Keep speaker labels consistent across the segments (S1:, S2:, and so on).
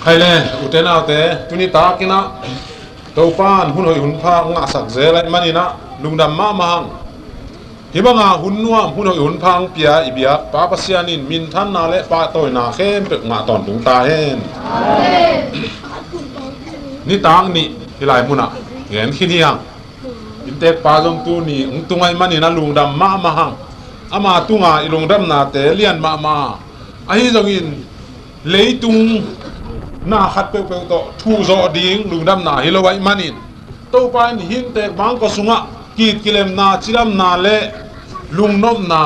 S1: hay le uten out te tuni ta kina to pan hun hoi hun pha nga sak ze lai manina lungdam ma mahang hibanga hun nuam hun hoi hun phang pia ibia pa pasianin min than na le pa toy na khem pe nga ton tung ta hen ni tang ni hilai muna ngen khiniang intek pa jong tu ni untungai manina lungdam ma mahang ama tunga ilungdam na te lian ma ma ahi jongin leitung na khat pe to thu zo ding lungdam na hilowai manin to pan hin te bang ko sunga kit kilem na chiram na le lungnom na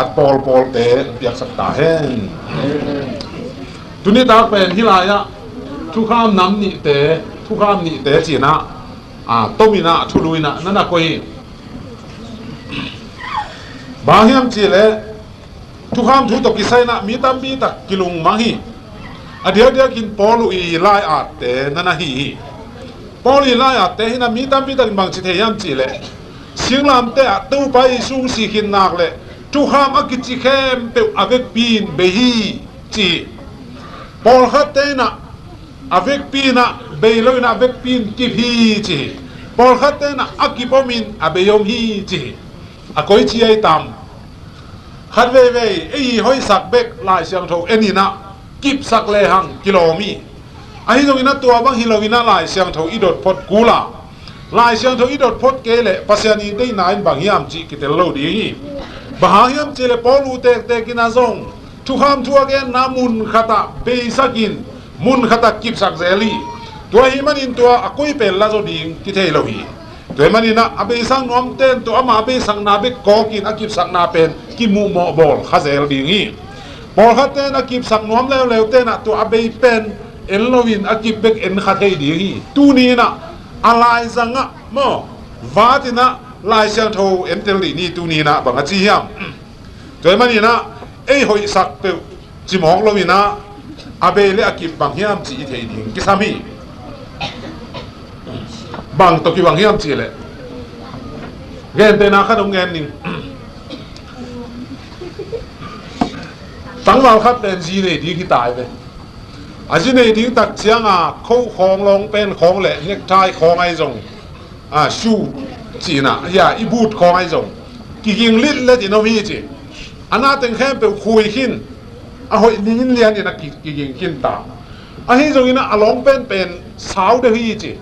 S1: at pol pol te piak sak ta hen tuni ta pen hilaya thu kham nam ni te china tomina thuluina nana koi bahiam chile thu kham thu to kisaina mi tam bi tak kilung mahi adia kin polu i lai ate nana hi poli lai ate hina mi tam bi tak bang chi theyam chile singlam te tu pai sung si kin nak le thu kham akichi khem pe avek pin behi chi pol khatena avek pina beiloina avek pin ki hi chi pol khatena akipomin abeyom hi chi akoi chi ai tam khat ve ei hoi sak bek lai siang tho enina kip sak le hang kilomi ahi jongina tua bang hilowina lai siang tho idot pot kula lai siang tho idot pot kele pasiani dei nain bang hiam chi kitel lo di bahiam chele polu te kina zong thu kham thu again namun khata be sakin mun khata kip sak zeli tua himanin tua akoi pel la zo ding ki thei lo hi toy manina abe sang nom ten to ama be sang na be kokin akip sak na pen ki mu mo bol khazel dingi bol khaten akip sak nom lew ten to abe pen elowin akip bek en khathei dingi tu ni na alai zanga mo vatina lai siang tho entel ni tu ni na banga chi hiam toy manina ei hoi sak pe chi mok lowina abe le akip bang hiam chi thei ding ki sami bang to ki bang hiam chi le gen te na kha dong gen ning tang mal khat ten ji ne di ki tai ve a ji ne ding tak chiang khou khong long pen khong le nek thai khong ai jong shu chi na ya i but khong ai jong ki ging lit le ti no mi chi ana teng khem pe khui khin a hoi nin lian ni na ki ging kin ta a hi jong ina along pen sau de hi chi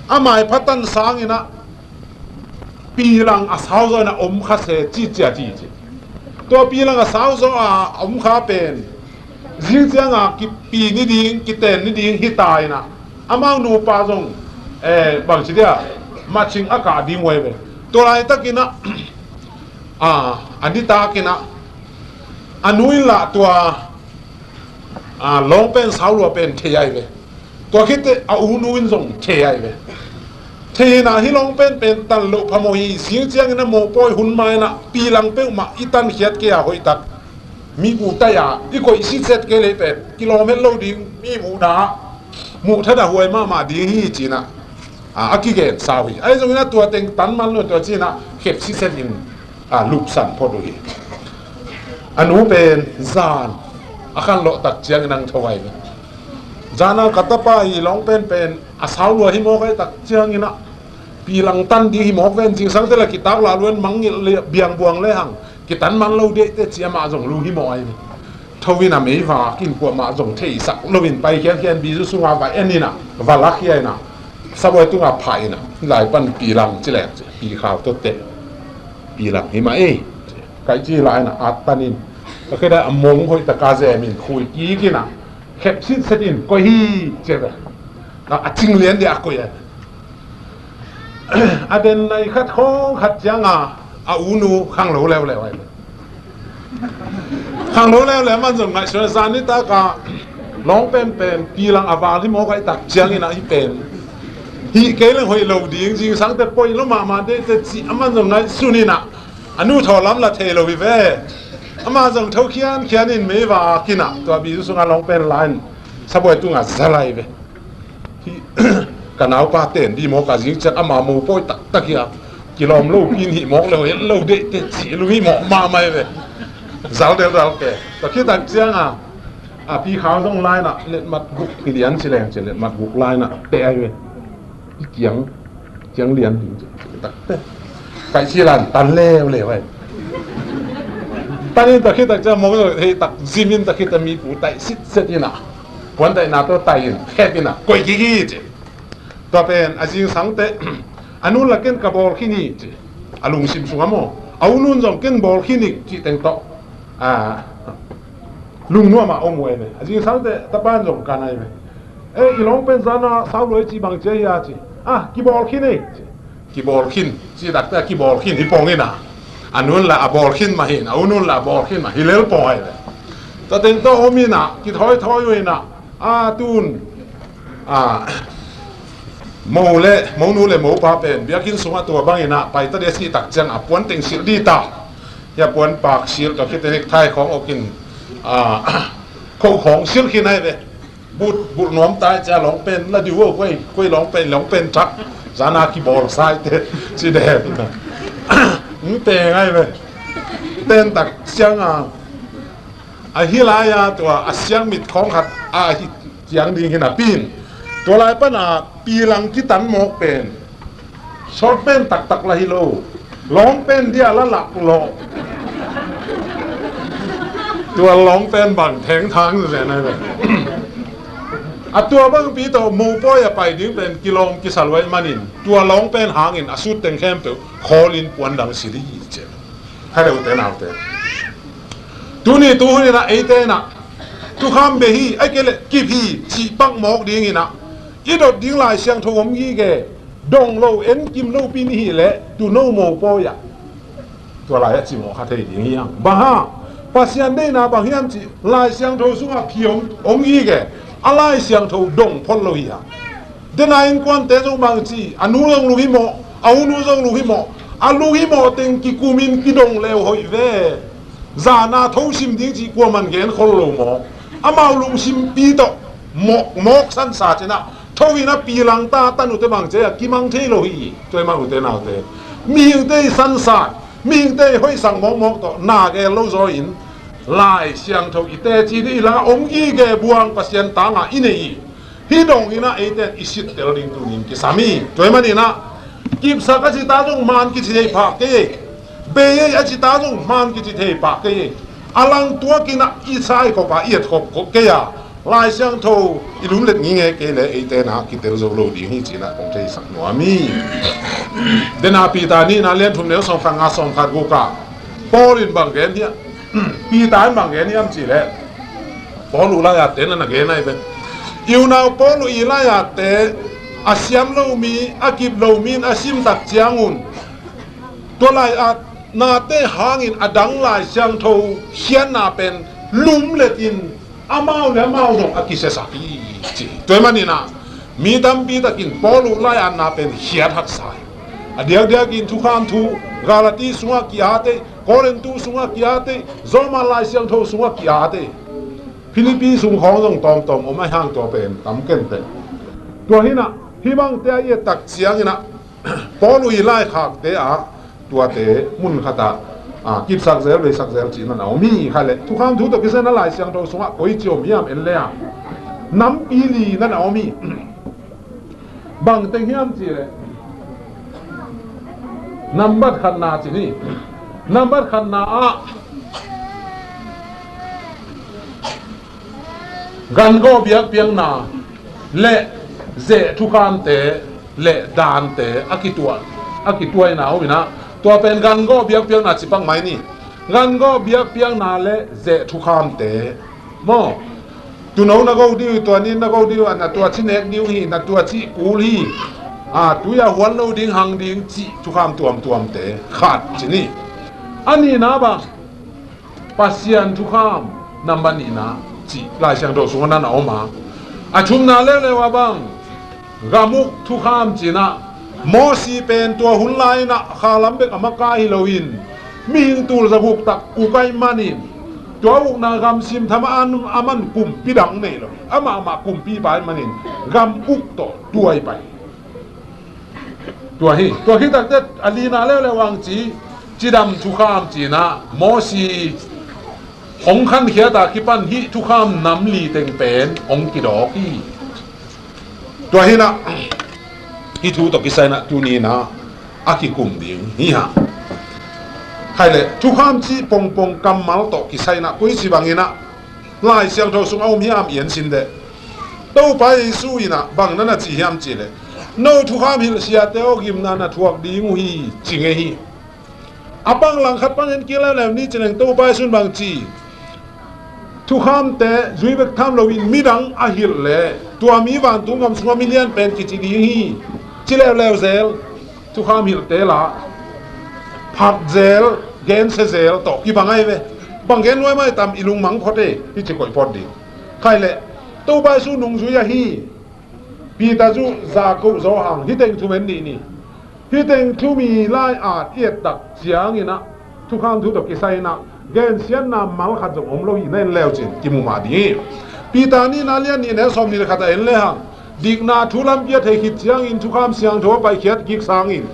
S1: amai phatan sang ina pilang a sau zo na kha se chi chi to pilang a sau zo kha pen jing chiang ki pi ni ding ki ten ni ding hi tai na amang nu pa jong bang chi dia matching aka ding wei be to lai takina anita kina anui la tua long pen sau lo pen the ai be to khite a unuin jong the ai be thế na hi long pen tan lo phamo hi siang chiang na mo poi hun mai na pi lang pe ma itan khiat ke a hoi tak mi bu ta ya i koi si set ke le pe kilometer lo ding mi mu na mu tha da huai ma ding hi chi na aki gen sa hi ai jong na tua teng tan man lo to chi na khep si set in lup san pho do hi anu pen zan akan lo tak chiang nang thawai ni jana katapa hi long pen asau lo hi mo kai tak chiang ina pilang tan di hi mo ven jing sang te la kitak la luen mang le biang buang le hang kitan man lo de te chia ma jong lu hi mo ai thowina mei wa kin ko ma jong thei sak lovin pai khian bi su sunga wa enina wa la khiai na saboi tunga phai na lai pan pilang chile pi khaw to te pilang hi ma kai chi lai na atanin ka kheda among hoi ta ka je min khui ki kina khep sit setin ko hi chebe a ching lian de ko ya aden nai khat khong khat changa unu khang lo lew le wai khang lo le man jong ngai so san ni ta ka long pen pi lang awa li mo kai tak chiang ina hi pen hi ke leng hoi lo ding jing sang te poi lo ma de te chi aman jong ngai sunina anu tho lam la the lo vi ve ama jong thau khian in me wa kina to bi su nga long pen line saboi tu nga zalai ve hi kanau pa ten di mo ka jing chat ama mo poi tak ya kilom lo pin hi mo lo de te chi lu hi mo ma mai ve zal ke to khi tak chiang พี่ขาวต้องไล่น่ะเล็ดมัดบุกเหรียญเฉลงเฉลมัดบุกไล่น่ะเตะไอ้เว้ยเกียงเหรียญถึงตักเตะไก่ชีรันตันเล่เลยไว้ตอนนี้ตะคิดตะจะมองเลยให้ตักซิมินตะคิดตะมีผู้ไต่สิเสตินะวันไต่นาตัวไต่แค่นี้นะกุยกี้เจตัวเป็นอาจิงสังเตอันนู้นละเกินกับบอลขี้นี่เจอลุงซิมสุงามโมเอานู้นจงเกินบอลขี้นี่จีเต็งโตลุงนัวมาอมวยเนี่ยอาจิงสังเตตะบ้านจงกันไอ้เนี่ยอีหลงเป็นซานาสาวรวยจีบังเจียจีกีบอลขี้นี่กีบอลขี้จีดักแต่กีบอลขี้ที่ปองนี่นะอันนู้นละบอลขึ้นมาเห็นเอานู้นละบอลขึ้นมาฮิเลลปอยเลยแต่เต็งโตอมีนะกิถอยอยู่นะตูนโมเล่โมนูเล่โมปาเป็นเบียกินสงตัวบางอย่างนะไปตั้งแต่สิตักจังปวนเต็งสิดีตาอย่าปวนปากสิลกับคิดเด็กไทยของอกินของสิลกินให้เลยบุตรน้อมตายจะหลงเป็นแล้วดูว่าคุยหลงเป็นจักจานากีบอลไซเตสีแดงนะเตะไงเว้ยเต้นตักเสียงฮิลายาตัวเสียงมิดของขัดเสียงดีขนาดปีนตัวลายปัญหาปีหลังที่ตันหมกเป็นชอบเป็นตักละฮิโลร้องเป็นเดียละหลักโลตัวร้องเป็นบังแทงทางเสียนะเว้ยตัวบางปีตัวมูป้อยไปดิ้งเป็นกิโลกิสาลไว้มานินตัวร้องเป็นหางอินสุดเต็งแคมเปลคอลินปวนดังสิริเจให้เราเต้นเอาเต้นตัวนี้นะไอเต้นนะทุกคำเบฮีไอเกลกีพีจีปังหมอกดิ้งนะอีดดิ้งลายเสียงทวมยี่เกดงโลเอ็นกิมโลปีนี่แหละตัวโนมูป้อยตัวลายจีหมอกขัดเทียงยังบ้าปัสยันได้นะบางอย่างจีลายเสียงทวสุงพิยมยี่เกอะไรเสียงทูดงพลโลหิตเดินายกวนเตจงบางจีอนุรงลูหิโมเอานุรงลูหิโมลูหิโมเต็งกิกูมินกิดงเลวหอยเวจานาทูชิมดิ้งจีกวนมันเกนคนโลโมมาลุงชิมปีโตหมอกสันสาจนะทูวินะปีหลังตาตันอุตบางเจกิมังเทโลหิตัวมาอุตนาเตมีอุตสันสามีอุตห้อยสังหมอกโตนาเกลโลโซอินลายเสียงทูอิเตจีนี่ละองอีเกบวงปัสยันตางอินเอฮิดงอินะเอเตนอิสิตเตลลิงตูนินกิสามีตัวมันนี่นะกิบสักจิตาจงมันกิจิเทปากเกยเบยจิตาจงมันกิจิเทปากเกยอลังตัวกินะอิสายขบเอียดขบเกยลายเสียงทูอิลุมเล็ดงี้เงเกเลเอเตนะกิเตลโซโลดีฮิจินะคงเทสังนัวมีเดนาปีตานี่นะเลี้ยนทุ่มเลี้ยวสองฟังอาสองขัดกุกะปอลินบางเกนเนี่ยปีตายบางแกนี่อันจีแหละปอลูลายาเตนั่นนะแกนั่นเป็นอยู่นาวปอลูอีลายาเตอาเซียมโลมีอากิบโลมีอาซิมตักเจียงุนตัวลายอานาเตหางินอดังลายเสียงโทเขียนนาเป็นลุมเล็ดินอามาเนี่ยมาดงอากิเสสักีจีตัวมันนี่นะมีดำปีตะกินปอลูลายานาเป็นเขียนหักสายเดียวกินทุกคำทุกาลตีสุงกิอาเตโคเรนตูสุงกิอาเตจอมาลายเสียงโทสุงกิอาเตฟิลิปปินส์สุงของต้องตอมไม่ห่างตัวเป็นตำเกินเป็นตัวนี้นะที่บางเตยตักเสียงนะปอลุยไล่ขากเตะตัวเตะมุนขตากิบสักเซลเลยสักเซลจีนั่นเอามีใครเลยทุกคำทุกตัวกิเซนลายเสียงโทสุงกุยจิโอมีamเอลเลียน้ำปีลีนั่นเอามีบางเต็งเฮียมจีเลยนัมบัดขันนาจีนี่นัมบัดขันนากันก็เบียกเพียงนาเละเจทุกานเตเละดานเตอากิตัวไอ้หนาวมีนะตัวเป็นกันก็เบียกเพียงนาจิปังไหมนี่กันก็เบียกเพียงนาเละเจทุกานเตโมตัวนู้นนักดิวตัวนี้นักดิวอันนั้นตัวที่เน็กดิวฮีนักตัวที่กูลีตัวยาหัวเราดิ้งหังดิ้งจีทุกคำตัวมเตะขาดจีนี่อันนี้นะบ้างปัสยันทุกคำนับมันนี่นะจีลายเสียงโดสุวรรณเอามาชุมนาเล่เลยว่าบ้างกามุกทุกคำจีนะมอสีเป็นตัวหุ่นลายนะข้าลำเบกอมกาฮิโลวินมีหิงตูลสะบุกตักอุกายมานินตัวอุกนากำซิมทำอามันกลุ่มปีดังเนี่ยเลยมากลุ่มปีไปมานินกำอุกตัวไปตัวที่ตัดเด็ดอลีนาเล่เลวังจีดำทุกคำจีนะมอสี ông khăn khía ta khi pan hi thu kham nắm lì tên pen ông kỳ đó hi tua hi na hi thu to kisai na tu ni na aki kum ding hi ha khai le thu kham chi pong pong kam mal to kisai na koi chi bangina lai siang tho sung om hiam yen sin de đâu phải suy na bằng nó là chỉ hiam chỉ le nô thu kham hi sia teo gim na na thuak ding hi chi nge hi apang lang khat pan hen kila le ni chen đâu phải sun bang chi thu kham te zui bek tham lo in midang a hil le tua mi van tu ngam sunga million pen ki chi ding hi chi le zel thu kham hil te la phak zel gen se zel to ki bangai ve bang gen noi mai tam ilung mang khote hi chi koi pot di khai le đâu phải su nung zui ya hi pi ta zu za ko zo hang hi teng thu men ni hi teng thu mi lai a yet tak chiang ina thu kham thu to ki sai na gen sian na mal khat jong om lo hi nen leo chin ki mu ma di pi ta ni na lian ni ne som ni khat en le hang dik na thu lam pia thei khit chiang in thu kham siang tho pai khiat gik sang in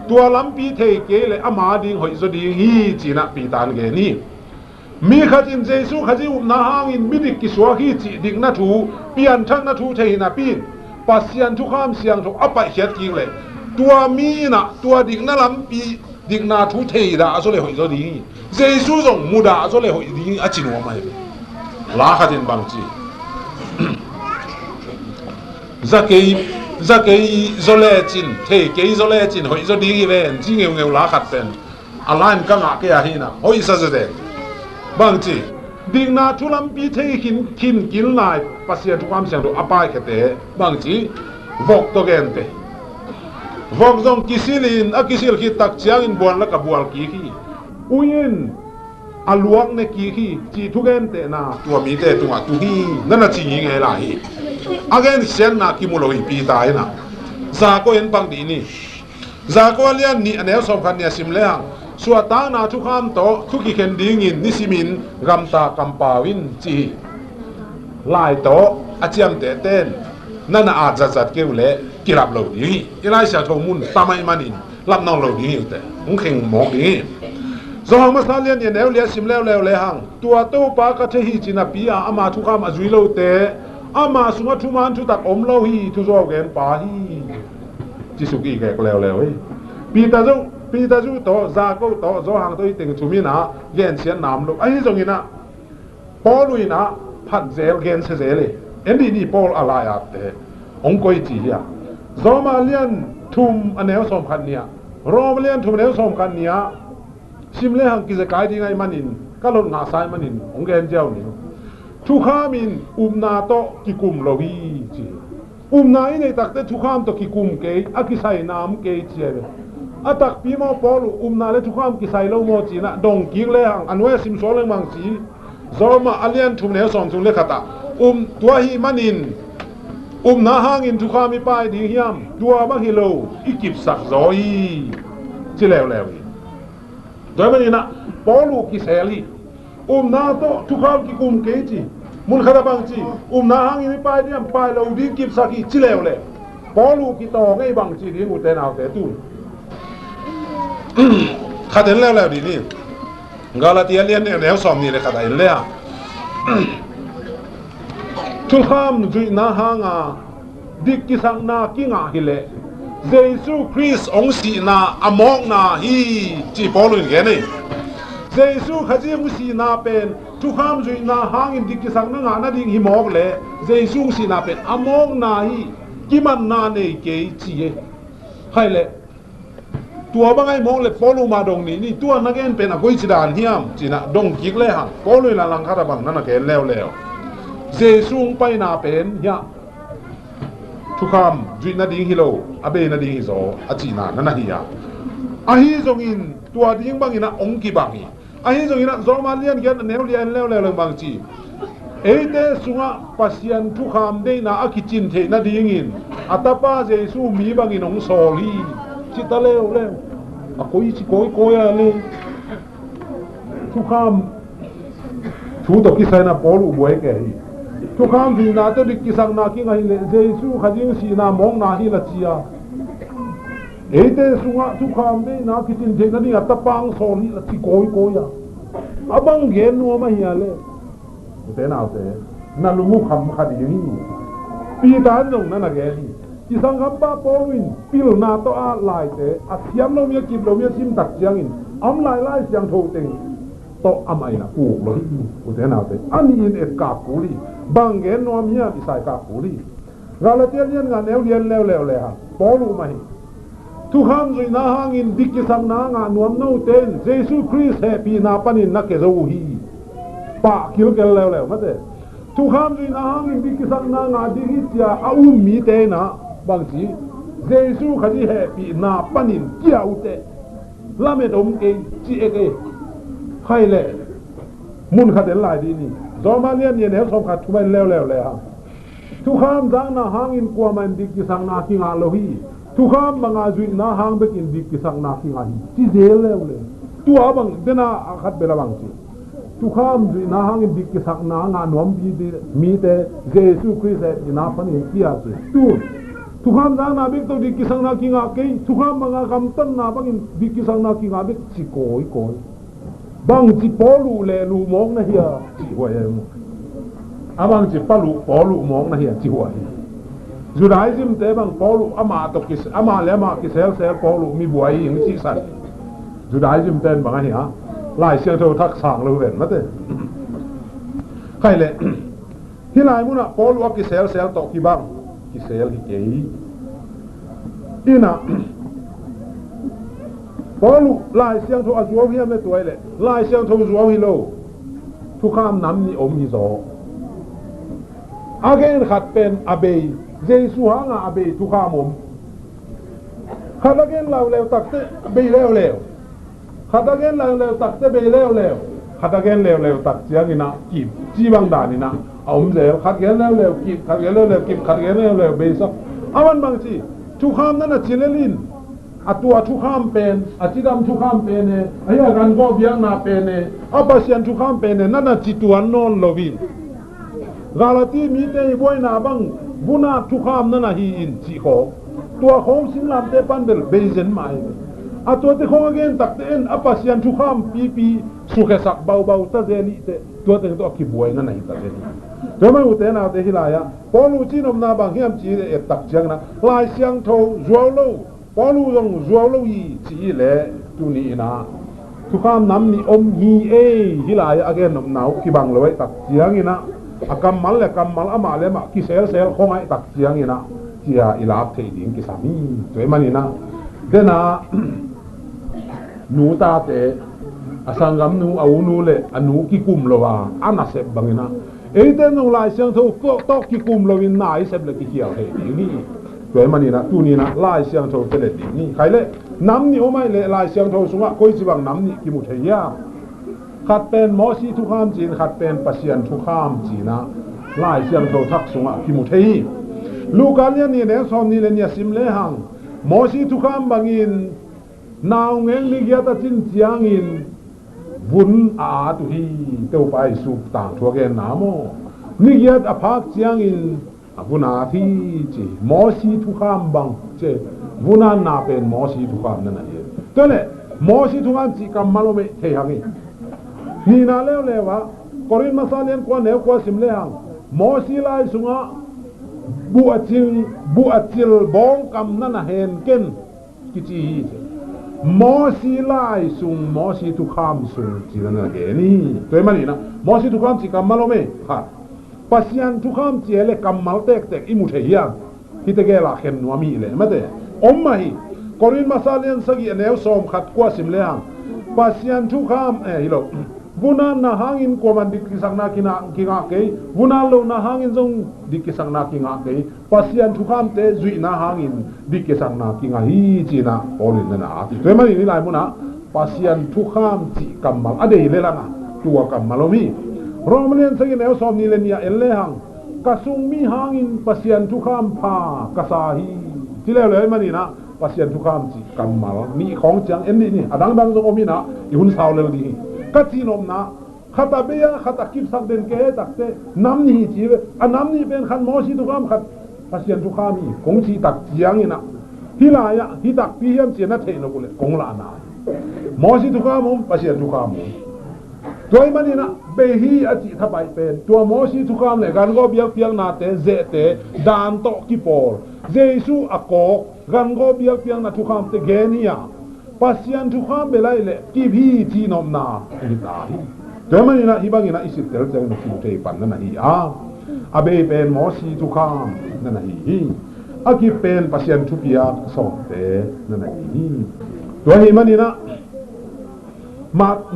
S1: tua lam pi thei ke le ama ding hoi zo ding hi chi na pi tan ge ni mi khat in jesu khaji na hang in mi dik ki swa hi chi dik na thu pian thang na thu thei na pin pasian thu kham siang tho apai khiat ki le tua mi na tua dik na lam pi dik na thu thei da so le hoi zo ding jesu jong mu da so le hoi ding a chin wa mai la khatin bang chi zakei zole chin the kei zole chin hoi zo ding ven chi ngeu la khat pen alain ka nga ke a hi na hoi sa de bang chi ding na thulam pi the kin kil nai pasia tu kam siang do apai khete bang chi vok to gen te vok zong kisilin a kisil khi tak chiang in buan la ka bual ki hi uin aluang ne ki hi chi thu gen te na tua mi te tu ma tu hi nana chi nge la hi again sen na ki mulo hi pi tai na za ko en bang di ni za ko lian ni anel som khan ya sim le hang suwa ta na thu kham to thu ki khen ding in nisimin gamta kampawin chi lai to achiam te ten nana a zat ke ule kirap lo di ilai sia tho mun tamai manin lam nong lo di te ung kheng mok di zo hang ma lian ye neu lia sim leo le hang tua to pa ka the hi china pi a ama thu kham azui lo te ama sunga thu man thu tak om lo hi thu zo gen pa hi chi su ki ke leo hi pi ta zu to za ko to zo hang to ting chu mi na gen sian nam lo ai zong ina po lui na phat zel gen se zele endi ni pol ala ya te ong koi chi ya zo ma lian thum anel som khan nia ro lian thum anel som khan nia sim le hang ki za kai ding ai manin ka lon nga sai manin ong gen jao ni thu khamin na to ki kum lo hi chi na i nei tak te thu kham to ki kum ke a ki sai nam ke chi atak pi mo polu na le thu kham ki sai lo mo chi na dong ki le hang anwe sim so le mang chi zo ma alian thum ne som thum le khata tua hi manin na hang in thu kham mi pai ding hiam tua ma hi lo ikip sak zo hi chi lew do ma ni na polu ki seli na to thu kham ki kum ke chi mun khara bang chi na hang in mi pai diam pai lo di kip sak hi chi lew polu ki to ngai bang chi di mu te naw te tu khát đến leo đi đi Galatia liên nếu xóm ni le khát đến leo thu kham duy na hang à dik ki sang na ki nga hi le Jesus Christ ong si na among na hi chi polun ge nei Jesus khaji mu si na pen thu kham duy na hang in dik ki sang na nga na ding hi mok le Jesus si na pen among na hi ki man na nei ke chi e hai le tua bangai mong le polu ma dong ni tua na gen pen a koi chi dan hiam chi na dong kik le hang polu la lang khara bang na ke leo jesu pai na pen ya thu kham duy na ding hilo abe na ding zo a chi na hi ya a hi zong in tua ding bang ina ong ki bang hi a hi zong ina zo ma lian gen ne lian leo bang chi eite sunga pasian thu kham de na a ki chin the na ding in atapa jesu mi bang in ong so hi chi ta leo a koi chi koi a le thu kham thu to ki sai na polu boy ke hi thu kham vi na to dik ki sang na ki ngai le jesu khajing si na mong na hi la chia eite sunga thu kham de na ki tin the na ni atapang so ni la chi koi a abang gen no ma hiale te na te na lumu kham khadi ni pi dan nong na ge ni isang hamba polwin pil na to a lai te a siam lo mi kip lo mi sim tak chiang in am lai siang tho teng to amai na pu lo hi te na te ani in e ka pu li bang gen no mi ya isai ka pu li galatian yan nga neu lian le ha polu mai tu ham zui na hangin dikki sang na nga nuam no ten Jesus Christ happy na panin na ke zo hi pa kil kel le ma te tu ham zui na hangin dikki sang na nga di hi tia a mi te na bang ji Jesus khadi happy na panin kia u te la me dom ke chi e ke khai le mun khaden lai di ni zo ma lian yen he som khat thu mai le ha tu kham dang na hangin kwa man dikki sang na ki nga lo hi tu kham manga zui na hang bek in dik kisang na ki nga hi ti zel le tu abang dena akhat bela bang ti tu kham zui na hang in dik kisang na nga nom bi de mi te Jesus Christ e na pan in kia tu kham dang na bek to dik kisang na ki nga ke tu kham manga kam tan na bang in dik kisang na ki nga bek chi koi bang chi polu le lu mong na hia chi wa ye abang chi palu polu mong na hia chi wa Judaism te bang Paulo ama to kis ama le ma kisel Paulo mi buai ing chi san Judaism ten bang ha lai siang tho thak sang lo ven ma te khai le hi lai mu na Paulo kisel to ki bang kisel hi ke ina Paulo lai siang tho azuo hi me toy le lai siang tho zuo hi lo tu kham nam ni om hi zo again khat pen abei Jesus hanga abe tu khamom khadagen law lew takte be lew khadagen law lew takte be lew khadagen lew tak chiang ina kip chi bang da ni na om lew khadagen lew kip khadagen lew kip khadagen lew be sak awan bang chi tu kham na chilelin atua tu kham pen atidam tu kham pen ne aya gan go biang na pen ne apasian tu kham pen ne na chi tuan non lovin galati mi te boy na bang buna tu kham na hi in chi kho tua khom sim lam te pan bel bezen mai a to te khong again tak te en apasian tu kham pi su khe sak bau ta zeni te to te to ki boy na hi ta zeni to ma u te na te hilaya polu chi nom na bang hiam chi e tak chang na lai siang tho zuo lo polu dong zuo lo yi chi le tu ni na tu kham nam ni om hi e hilaya again nom nau ki bang lo tak chiang ina akamal ama le ma ki sel khongai tak chiang ina chia ilap thei ding ki sami toy manina dena nu ta te asangam nu au nu le anu ki kum lo wa ana se bangina e te no lai siang tho to ki kum lo in nai se le ki hiao he ni toy manina tu ni na lai siang tho te le ding ni khai le nam ni o mai le lai siang tho sunga koi chi bang nam ni ki mu thei yaขัดเป็นมอสีทุกข้ามจีนขัดเป็นปัสยันทุกข้ามจีนะไล่เสียงโททักสงะพิมุทัยลูกการเนี่ยเนี่ยสอนนี่เลยเนี่ยสิมเลหังมอสีทุกข้ามบางอินนาวเงงลิกยาตาจินเจียงอินบุญอาตุฮีเต้าไปสุต่างทัวเกนนาโมลิกยาตาพักเจียงอินบุญอาทีจีมอสีทุกข้ามบางเจบุญานาเป็นมอสีทุกข้ามนั่นเองตัวเนี่ยมอสีทุกข้ามจีกรรมมาโลเมเทียงอีนี่นาเลวเลวะกอรินมาซาเลียนกว่าเนวกว่าสิมเลหังมอสีไลสุงะบัวจิลบองกำนั่นเห็นเกินกิจีมอสีไลสุงมอสีทุกขามสุงจีนั่นเห็นนี่ตัวมันนี่นะมอสีทุกขามจีกำมาโลเมค่ะปัสยันทุกขามจีเลกำมาเตกอิมุเทียงฮิตเกลาเข็นนัวมีเลยไม่ได้อมมาฮีกอรินมาซาเลียนสกีเนวสอมขัดกว่าสิมเลหังปัสยันทุกขามฮิโลbunan na hangin ko man dikisang na kinga kay bunan lo na hangin zong dikisang na kinga kay pasian thukam te zui na hangin dikisang na kinga hi china olin na ati to man ni lai mo na pasian thukam chi kamal ade le langa tua kamalomi romlian sagin e som ni le nia elle hang kasung mi hangin pasian thukam pa kasahi ti le le man ni na pasian thukam chi kamal ni khong chang en ni adang dang zong omi na i hun saw le di kachinom na khata beya khata kip sak den ke takte nam ni chi anam ni ben khan mo si tu kam khat pasien tu khami kong chi tak chiang ina hilaya hi tak pi hiam chena theino kule kong la na mo si tu kam pasien tu kam ตัวมันนี่นะเบฮีอจิทับไปเป็นตัวโมชีทุกคำเลยกันก็เบียกนาเตเจเตดานโตกิปอลเจซูอากอกกันก็เบียกนาทุกคำเตเกเนียปัสยันทุกคำเบลัยเลยกิบีทีนอมนาอิตาฮีตัวมันนี่นะฮิบังนี่นะอิสิเตลเจนคิวเทปันนั่นฮีอาเบเป็นโมชีทุกคำนั่นฮีอากิเป็นปัสยันทุกยาสองเตนั่นฮีตัวฮิมันนี่นะ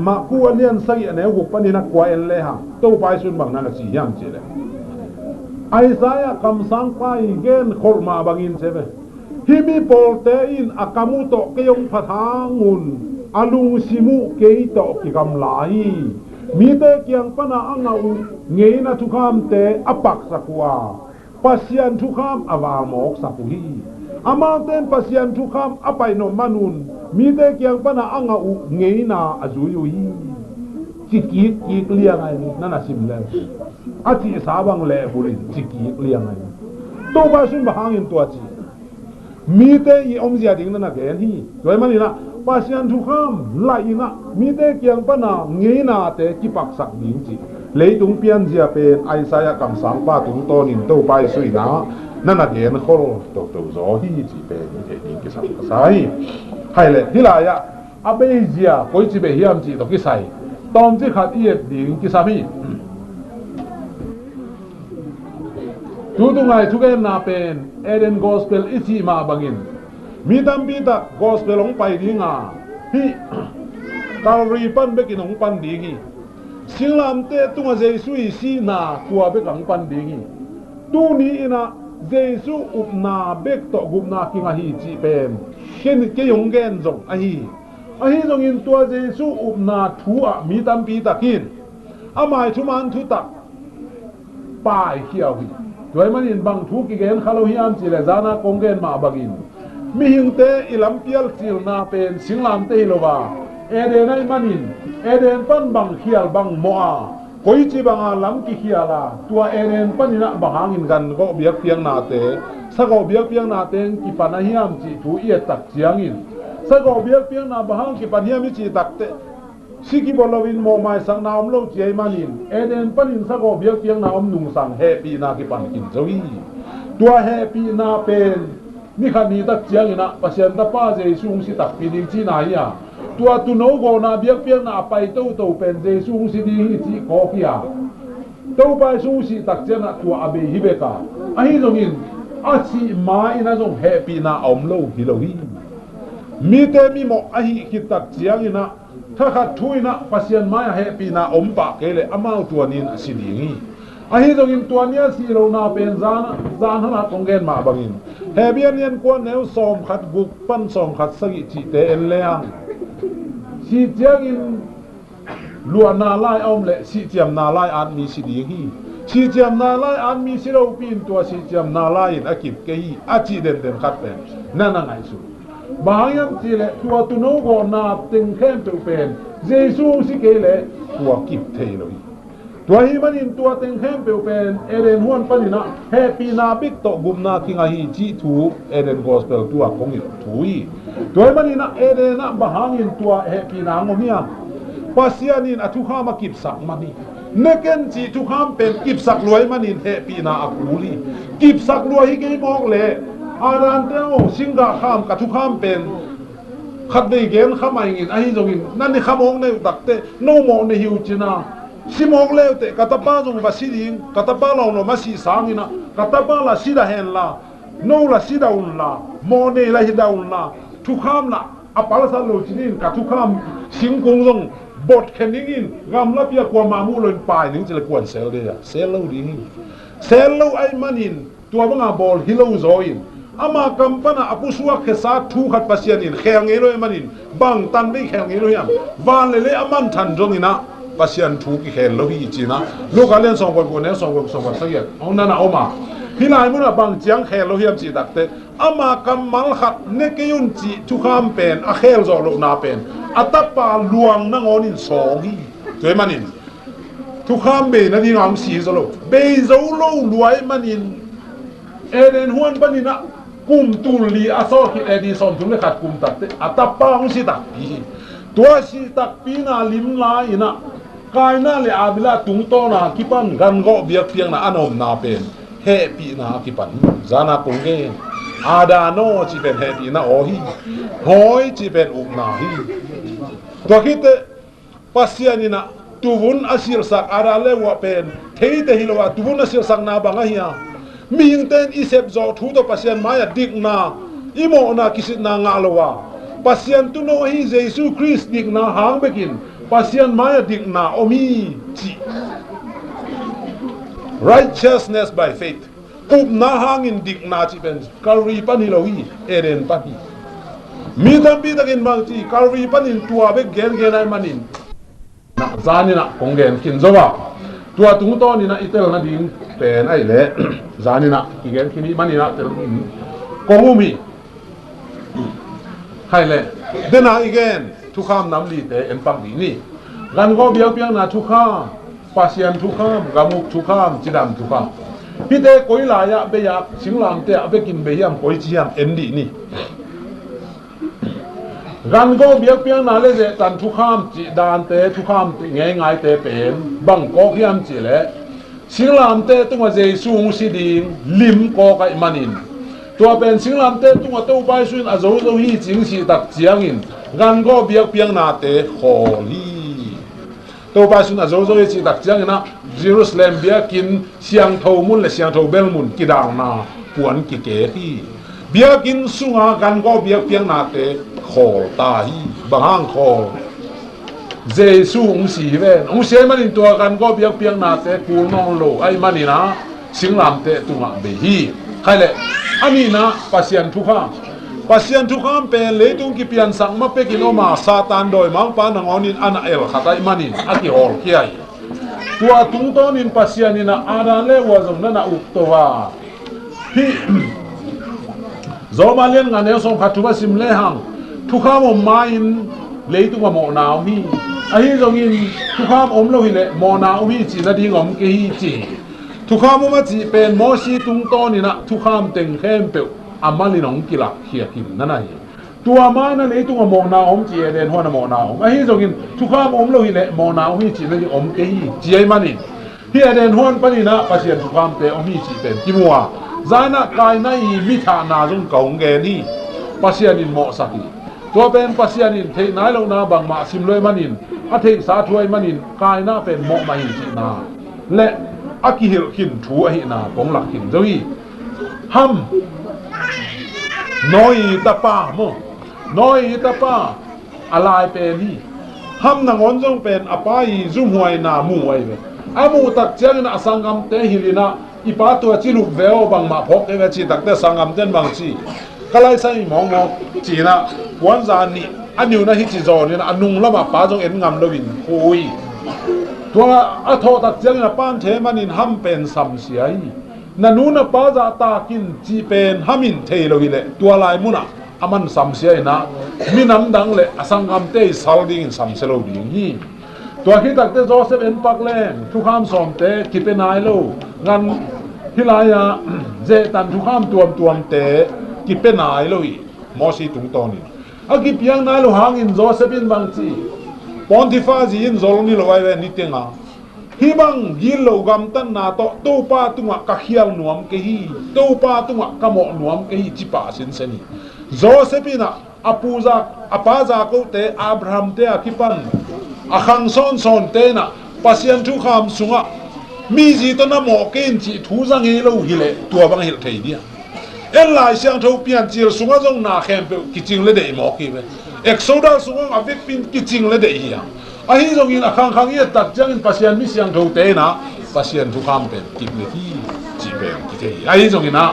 S1: มากูเลียนใส่อันนี้หุบปนินักกว่าเอลเลยฮะตู้ไปสุนบังนั่นสิยามเจเลยไอ้สายคำสั่งไปเกณฑ์คนมาบังอินเสบฮิมีโปรเตอินอาคามุโตเกยงพัทาnguนอาลุงซิมุเกยโตกิกำลายมีเตเกียงปนาอังเอาเงยนะทุกคำเตอปักสักว่าปัสยันทุกคำอวามอกสักฮีอามาเตนปัสยันทุกคำอไปโนมานุนมีเด็กยังปนาอังเอาเงยนาอาจุยฮีจิกีเลี้ยงไงนั่นน่ะสิมเลยอาทิสาบังเล่บุริจิกีเลี้ยงไงตัวบ้านสุนบางอินตัวจีมีเด็กอมเสียดิ้งนั่นน่ะแกนี่ด้วยมันนี่นะปัสยันทุกคำไล่นะมีเด็กยังปนาเงยนาเตกิปักสักดิ้งจีเลยตุงเปียนเสียเป็นไอซายกำสังป้าตุงโตนินตัวไปสุยนะนั่นน่ะเห็นเขาตัวโซฮีจีเป็นเด็กกิสังกษาให้เลยที่ไรอะอาเบเซียก็จะไปเฮียมจีตกิสัยตอมที่ขัดเอียดดิ้งกิสามีดูตรงไหนทุกอย่างน่าเป็นเอเดนกอสเปลอิจิมาบังอินมีตั้มปีตากอสเปลลงไปดิ้งอ่ะพี่ตาลีปันเบกินลงปันดิ้งสิ่งลำเตะตัวเจสุยสีนาตัวเบกังปันดิ้งตัวนี้นะเจสุอุปนาเบกตกุปนาคิงอาฮีจีเป็นเก่งเกี่ยงเก่งจงอาฮีจงอินตัวเจสุอุปนาทัวมีตั้มปีตากินอามาทุมันทุตักป่ายเขียวฮีตัวมันอินบางทุกิเกนขลุ่ยอันจีเลจานาคงเกนมาบักินมีหิงเตอิลัมเปียลจิลนาเป็นสิ่งลำเตโลวาเอเดนไอมันอินเอเดนปันบางเขียวบางมัวคอยจีบางลำกิเขียลาตัวเอเดนปันนะบางหางินกันก็เบียกเพียงนาเตสักก็เบียกเพียงนาเตกิปนาฮิยามจีทูเอียตักเจียงินสักก็เบียกเพียงนาบางกิปนาฮิยามจีตักเตสิกิบอลวินโมไมสังนาอมโลเจียมันอินเอเดนปันสักก็เบียกเพียงนาอมนุงสังเฮปีนากิปันกินเจ้าอีตัวเฮปีนาเป็นนี่ขันนี้ตักเจียงินะปัจจัยตาป้าเจสุงสิตักปีนิจีนายาตัวตุนโอโกนาเบียกเพียงนาไปโตเป็นเจสุงสิดีจีโคกิยาโตไปสุงสิตักเจียนะตัวอเบฮิเบกาอันนี้ตรงนี้อาชีมาอินะจงเฮปีนาอมโลฮิโลฮีมีเตมีโมอันนี้คิดตักเจียงินะถ้าขัดทุยนะปัจจัยมาเฮปีนาอมปากเกลอามาตัวนี้สิดีงี้อันนี้ตรงนี้ตัวนี้สิเรานาเป็นจานขนาดตรงเกณฑ์มาบางอินเฮเบียนเนียนกวนแนวสอมขัดกุกปั้นสอมขัดสกิจิเตเอลเลียงสิเจียกินลัวนาไลอมเละสิเจียมนาไลอันมีสิดีฮีสิเจียมนาไลอันมีสิเราปีนตัวสิเจียมนาไลอินอากิบเกฮีอาจิเด่นขัดเป็นนั่นไงสุบางอย่างสิเละตัวตุโนโกนาติงเข้มตัวเป็นเจซูสิเกเละตัวกิบเทโลฮีตัวฮิมันอินตัวเต็งเข้มเป็นเอเดนฮวนปนินะเฮปีนาบิกโตกุมนาคิงาฮีจีทูเอเดนกอสเปลตัวคงอิทูอีตัวมันอินะเอเดนนะบางอินตัวเฮปีนางงเนี่ยปัสยานินอทุขามากิบสักมันนี่เนเกนจีทุขามเป็นกิบสักรวยมันอินเฮปีนาอักูลีกิบสักรวยฮิเกมอกเลยอารันเตโอสิงกาขามกับทุขามเป็นขัดในเกณฑ์ข้ามาอย่างนี้ไอ้ตรงนี้นั่นนี่ข้ามองในตักเตโนโมในฮิวจินาสิมองเลวเตะกัตบ้าจงมาสิดิงกัตบ้าเราโนมาสิสางินะกัตบ้าละสิดาเฮนละโนละสิดาอุนละโมเนละสิดาอุนละทุกคำละอปาลสันโลจินินกับทุกคำสิงคงจงบทแค่นี้อินกำลับยากว่ามามูลนปลายนึงจะเลยกวนเซลเดียเซลลูดีนี่เซลลูไอมันอินตัวบังอาบอลฮิโลโซอินอามากัมปนาอปุสวะเคสาทุขัดปัสยานินแข่งเอโลยมันอินบังตันไม่แข่งเอโลยัมวานเลยอามันทันจงอินะปัสยันทุกิเฮลโลฮีจีนะลูกการเล่นสองคนเนี่ยสองคนสักอย่างเอานั่นเอามาพี่นายมุนบางเจียงเฮลโลฮีมจีดักเตอามากัมมัลขัดเนกยุนจีทุกคำเป็นอาเฮลโซโลนาเป็นอัตปาลวงนั่งอนินสองฮีสวยมันอินทุกคำเป็นนั่นที่งามสีโซโลเบโซโลรวยมันอินเอเดนฮวนปันินะกุมตุลีอาโซคิเอดิซอนทุนเลขัดกุมตัดอัตปาองสิตักปีตัวสิตักปีนาลิมลายนะ กายน่าเลยอาบิละตุงโตนากิปันกันก็เบียกเพียงนะอนอมนาเป็นเฮปีนากิปันจานาปุงเกอาดาโนจีเป็นเฮปีนาโอฮีหอยจีเป็นอุกนาฮีตัวคิดปัสยานินะตุวุนอาศิรสักอาราเลวะเป็นเทยเตหิลวะตุวุนอาศิรสักนาบังเฮียมียิงเต้นอิเซบโจทูตปัสยานมายดิกนาอิโมนาคิสินางาลวะปัสยานตุโนฮีเยซูคริสต์ดิกนาหางเบกินปัสยานมายดิกนาโอมีจี righteousness by faith อุบนาหางอินดิกนาจีเป็นคารีปันฮิโลฮีเอเรนปันฮีมีทั้งปีตะกินบางทีคารีปันอินตัวเบกเกนเกนไอมันอินนะจานี่นะคงเกนกินจบะตัวตุงโตนี่นะอิเตลนะดิ้งเป็นไอเล่จานี่นะกิเกนกินมันนี่นะเตลกงอุมีใครเล่เดน่าอีกเกนทุกข้ามน้ำลีเตเอ็นปักดีนี่กันก็เบียงเบียงนะทุกข้ามปัสยันทุกข้ามกามุกทุกข้ามจิดามทุกข้ามพี่เตกุยลายะเบียกสิงลามเตะเบกินเบียมกุยจียมเอ็นดีนี่กันก็เบียกเบียงนะเลยเจตันทุกข้ามจิดานเตทุกข้ามง่ายง่ายเตเป็นบังก็ขยามจิเล่สิงลามเตตัวเจสูงสิดิงลิมก็ไกมันอินตัวเป็นสิงลามเตตัวเต้าไปสุนอาโจโจฮีจิงสีตักเจียงอินกันก็เบียกเบียงนาเตขอลีตัวไปสุนอาโจโจฮีจิตักเจียงอินนะเยรูซาเล็มเบียกินเสียงเท่ามุนและเสียงเท่าเบลมุนกิดางนาปวนกิเกฮีเบียกินสุงากันก็เบียกเบียงนาเตขอตาฮีบางห้างขอเจสูองสีเวนองเสียมันอินตัวกันก็เบียกเบียงนาเตกูนองโลไอมันนี่นะสิงลามเตตัวเบฮีใครเลยอันนี้นะปัสยันทุกข้ามปัสยันทุกข้ามเป็นเลยตุงกิเปียนสังมาเป็กินอมาซาตานโดยมังปานงอนินอันเอลขัดไอมันนินอากิฮอลเคียตัวตุงโตนินปัสยันนินะอาราเลวะจงนั่นอุกตัวพี่โจมาเลียนงานเอลส่งขัดทุบสิมเลหังทุกข้ามอมมาอินเลยตุงว่าโมนาวฮีไอ้จงอินทุกข้ามอมโลหิเลโมนาวฮีจีนาดีงอมเกฮีจีทุกข้ามมาจีเป็นโมชีตุงโตนี่นะทุกข้ามเต็งเข้มเปลอามาลินองกิลักเขียกินนั่นไงตัวมานั่นไอ้ตัวโมนาอมจีเดนหัวน่ะโมนาอมไอ้จงอินทุกข้ามอมโลหิเลโมนาอมจีนั่นอมเกฮีจีไอ้มันนี่เฮียเดนหัวปนินะปัสยันทุกข้ามเตอมจีเป็นกิมัวจานะกายนั่นมิถานาจงเก่งเกนี่ปัสยันินโมสักีตัวเป็นปัสยันินเทนายลงนาบังมาสิมเลยมันนินอาเทสาถวยมันนินกายน่าเป็นโมมาหินจีนาและอากิฮิลขินถูอหินาของหลักขินเจ้าอีฮัมน้อยตาป้าโมน้อยตาป้าอะไรเป็นนี่ฮัมนางอนจงเป็นอปายจุมหวยนามูไว้เว้อามูตักเจ้านะสังกัมเตฮิลินะอีป้าตัวจิลุกเวลบังมาพกเอเวจีตักเตสังกัมเตนบังจีก็เลยใส่มองมองจีนะวันจานี่อันอยู่นะฮิจิโจนี่นะอันนุ่งละมาป้าจงเอ็นงามเลวินคุยตัวอัทโตตักเจ้านะป้านเทมันินฮัมเป็นสัมเสียนันนูนป้าจะตากินจีเป็นฮัมินเทโลวิเลตัวลายมุนะอามันสัมเสียนะมีน้ำดังเลยสังกัมเตยสัลดิ้งสัมเซโลวิงฮีตัวคิดตักเตโจเซฟเอ็นปักแรงทุกข้ามสอมเตคิดเป็นนายโลงั้นฮิลายาเจตันทุกข้ามตัวเตกิเป็นนายโลอีมอสีตุงตอนี่อากิเพียงนายโลหางอินโจเซฟินบางจีปอนติฟาจีอินโจลนี่โลไว้เวนิเตงาฮิบังยิลโลกัมตันนาโตตูปาตุงะกะเขียวหนวมเกฮีตูปาตุงะกะโมหนวมเกฮีจิปาสินเซนีโจเซฟินะอปูซาอปาซาโกเตอับราฮัมเตอาคิปันอาคังซอนเตนะปัสยันทุกข้ามสุงะมีจีตนะโมเกนจีทูซังเฮโลฮิเลตัวบังเฮลเทเดียเอ็นลายเสียงทูเปียนจีสุงะจงนาเข้มเปกิจิงเลเดย์โมกีเวเอ็กโซดาสุงะอเวกปินกิจิงเลเดย์อ่ะไอ้จงอินอาคังเยตักจังอินปัสยันมิเสียงทูเตนะปัสยันทุกข้ามเป็นกิเลที่จีเป็นกิเทไอ้จงอินนะ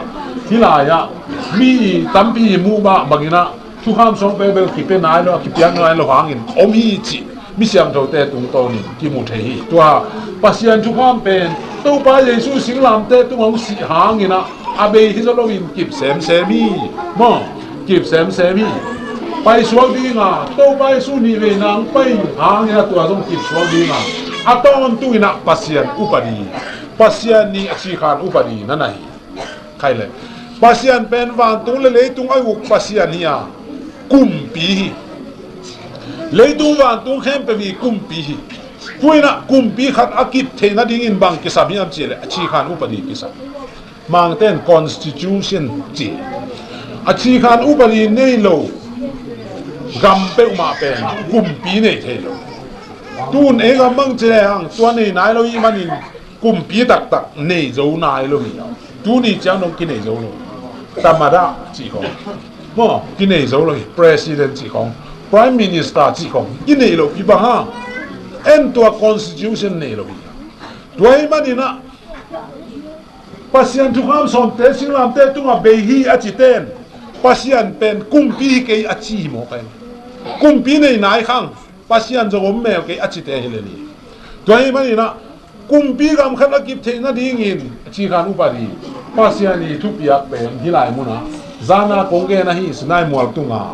S1: ที่ลายะมีตัมปีมูบะบังอินะทุกข้ามสองเปเบลกิเป็นนายโลกิเปียงนายโลหางอินอมีจีมิเสียงทูเตตุงโตนี่กิมุเทฮีตัวปัสยันทุกข้ามเป็นตู้ปลาเยซูสิงลามเตตุงองสีหางอินะอาเบฮิโซโลวินกิบเซมเซมีมอกิบเซมเซมีไปสวงดีงาตู้ไปสู้นีเวนางไปหางอินะตัวต้องกิบสวงดีงาอาตอนตุอินะปัสยันอุปดีปัสยันนี่อาชีคานอุปดีนั่นไงใครเลยปัสยันเป็นวันตุงเลตุงไอวุกปัสยันเนี่ยกุมปีเลยตุงวันตุงเข้มไปมีกุมปีก tuai na kumpi khat akip the na ding in bang kisam hiam chile chi khan upadi kisam mang ten constitution chi achi khan upadi nei lo gam pe ma pen kumpi nei the lo tun e gam mang chile hang tua nei nai lo i manin kumpi tak tak nei zo nai lo mi tu ni chang dong ki nei zo lo tamada chi ko mo ki nei zo lo president chi ko prime minister chi ko ki nei lo pi ba ha en tua constitution nei lo tuai manina pasian tukam som te singlam te tunga behi achiten pasian pen kumpi ke achi mo pen kumpi nei nai khang pasian jogom me ke achite heleli tuai manina kumpi gam khan akip the na dingin chi khan upari pasian ni thupiak pen hilai muna zana kongge na hi snai mual tunga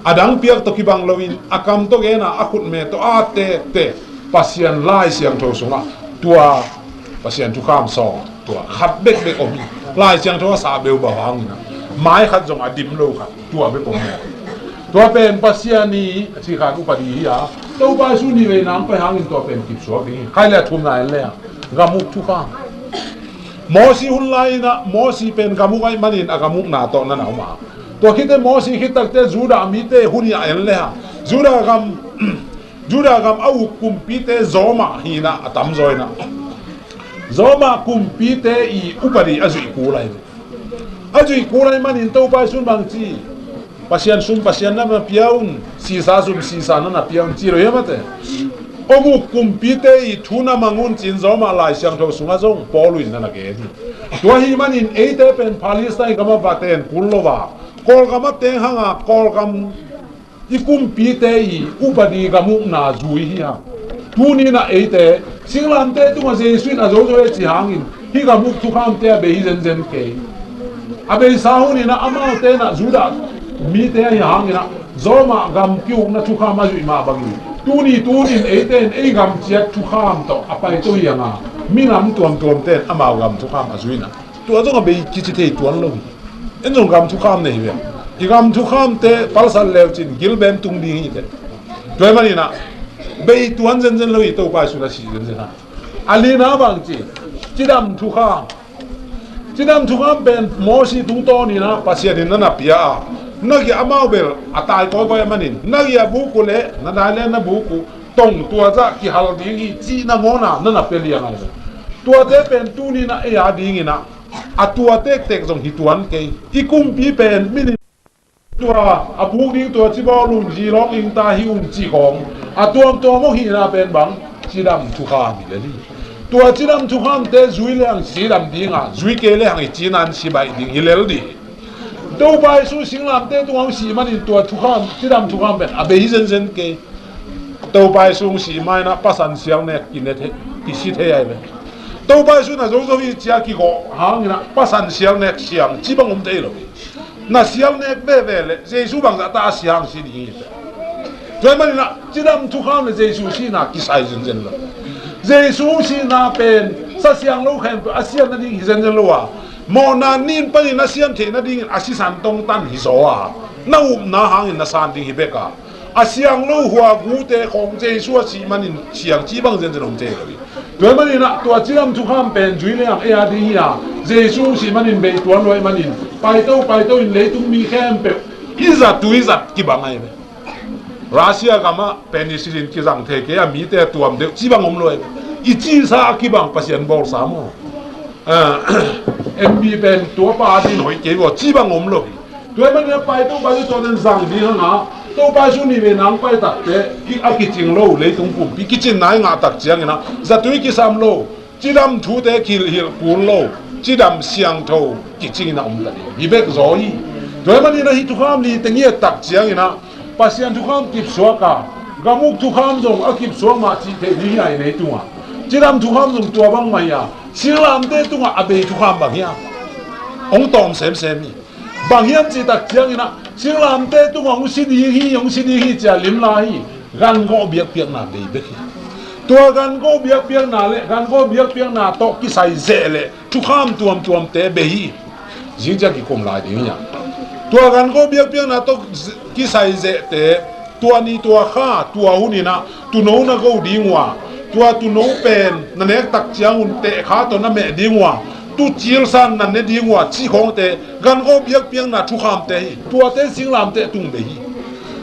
S1: adang piak to kibang lowin akam to ge na akut me to ate te pasian lai siang tho sunga tua pasian tukam so tua khat bek bek omi lai siang tho sa beu ba hang na mai khat jong adim lo khat tua be kom tua pen pasian ni chi khan upari ya to ba su ni ve nang pe hang in to pen kip so bi khai la thum na le gamuk tukam mosi hun lai na mosi pen gamuk ai manin agamuk na to na na ma to khite mosi khitak te juda mi te hunia en le ha juda gam au kumpite zoma hina atam zoina zoma kumpite I upari azui kulai manin to pai sun bang chi pasian na piaun sisa na piaun chi ro yamate omu kumpite I thuna mangun chin zoma lai siang tho sunga zong poluin na ge to hi manin eite pen palestine gama baten kullowa kol gama te hanga kol gam ikum pite I upadi gamuk na zui hi ha tuni na eite singlam te tu ma se suin a zo zo e chi hangin hi gamuk tu kham te be hi zen ke abe sahuni na amau te na zuda mi te hi hangina zoma gam kyu na tu kham ma zui ma bangi tunin eite e gam chiat tu kham to apai to yanga minam tuam te amau gam tu kham azuina tu azong be ki chi te tuan lo enong gam tu kham nei be igam thu kham te palsal lew chin gilbem tung ding hi te toy mani na bei tuan zen lo I to pa su na si zen na ali na bang chi chidam thu kham ben mosi tung to ni na pasian na na pia nagi amau bel atai ko ko manin nagi abu ku le na dale na buku tong tua za ki hal ding hi chi na ngona na peli yang ai tua te pen tu ni na e a ding na atua tek jong hi tuan ke ikum pi pen min tua abu ding tua chi ba lum ji long ing ta hi chi kong atuam to mo hi na pen bang chidam thu kha mi le li tua chidam thu kham te zui le ang chidam dinga zui ke le ang chi nan si bai ding hilel di do bai su singlam te tu ang si man in tua thu kham chidam thu kham ben abe hi zen ke do bai su si mai na pasan siang ne ki ne the ki si the ai be do bai su na zo hi chia ki go hang na pasan siang ne siang chi bang te lo na siang ne be le jesu bang ta siang si ni toy mani na chidam thu kham le jesu si na ki sai zen lo jesu si na pen sa siang lo khen asian na ding zen lo wa mo na nin pa na siam the na ding asisan tong tan hi zo a na na hang na san ding hi beka asiang lo hua gu te khong jesu si manin siang chi bang zen zen je lo toy mani na to chidam thu kham pen jui le ang e a di ya jesu si manin be tuan loi manin pai to in le tung mi khem pe izat ki bangai be Russia gama penicillin ki jang the ke mi te tuam de chi bang om loi I chi sa ki bang pasien bol sa mo mb pen to pa din hoi ke bo chi bang om loi toy man pai to den sang di ha to pa su ni ve nang pai tak te ki a ki ching lo le tung pu pi ki chin nai nga tak chiang na za tui ki sam lo chi dam thu te ki hil pun lo chi dam siang tho ki ching na om la hi bek zo hi toy man na hi tu kham li te ngie tak chiang na pasian tu kham kip suaka gamuk tu kham jong akip suang ma chi the ni ai nei tunga chiram tu kham jong tua bang mai ya silam te tunga abe tu kham bang ya ong tom sem mi bang hiam chi tak chiang ina silam te tunga ong si di hi cha lim la hi gan go biak piak na be be tua gan go biak piak na le gan go biak piak na to ki sai ze le tu kham tuam te be hi jing ja ki kom lai ding ya tua gan go biak na to ki sai ze te tua ni tua kha tua hunina tu no na go dingwa ตัวตุโนเป็นนั่นเองตักเจียงอุ่นเตะขาตัวนั่นแม่ดีงัวตุจิลสันนั่นเนี่ยดีงัวชี้ของเตะกันก็เบียกเบียงน่ะทุกคำเตะตัวเตะสิงลามเตะตุงเบฮี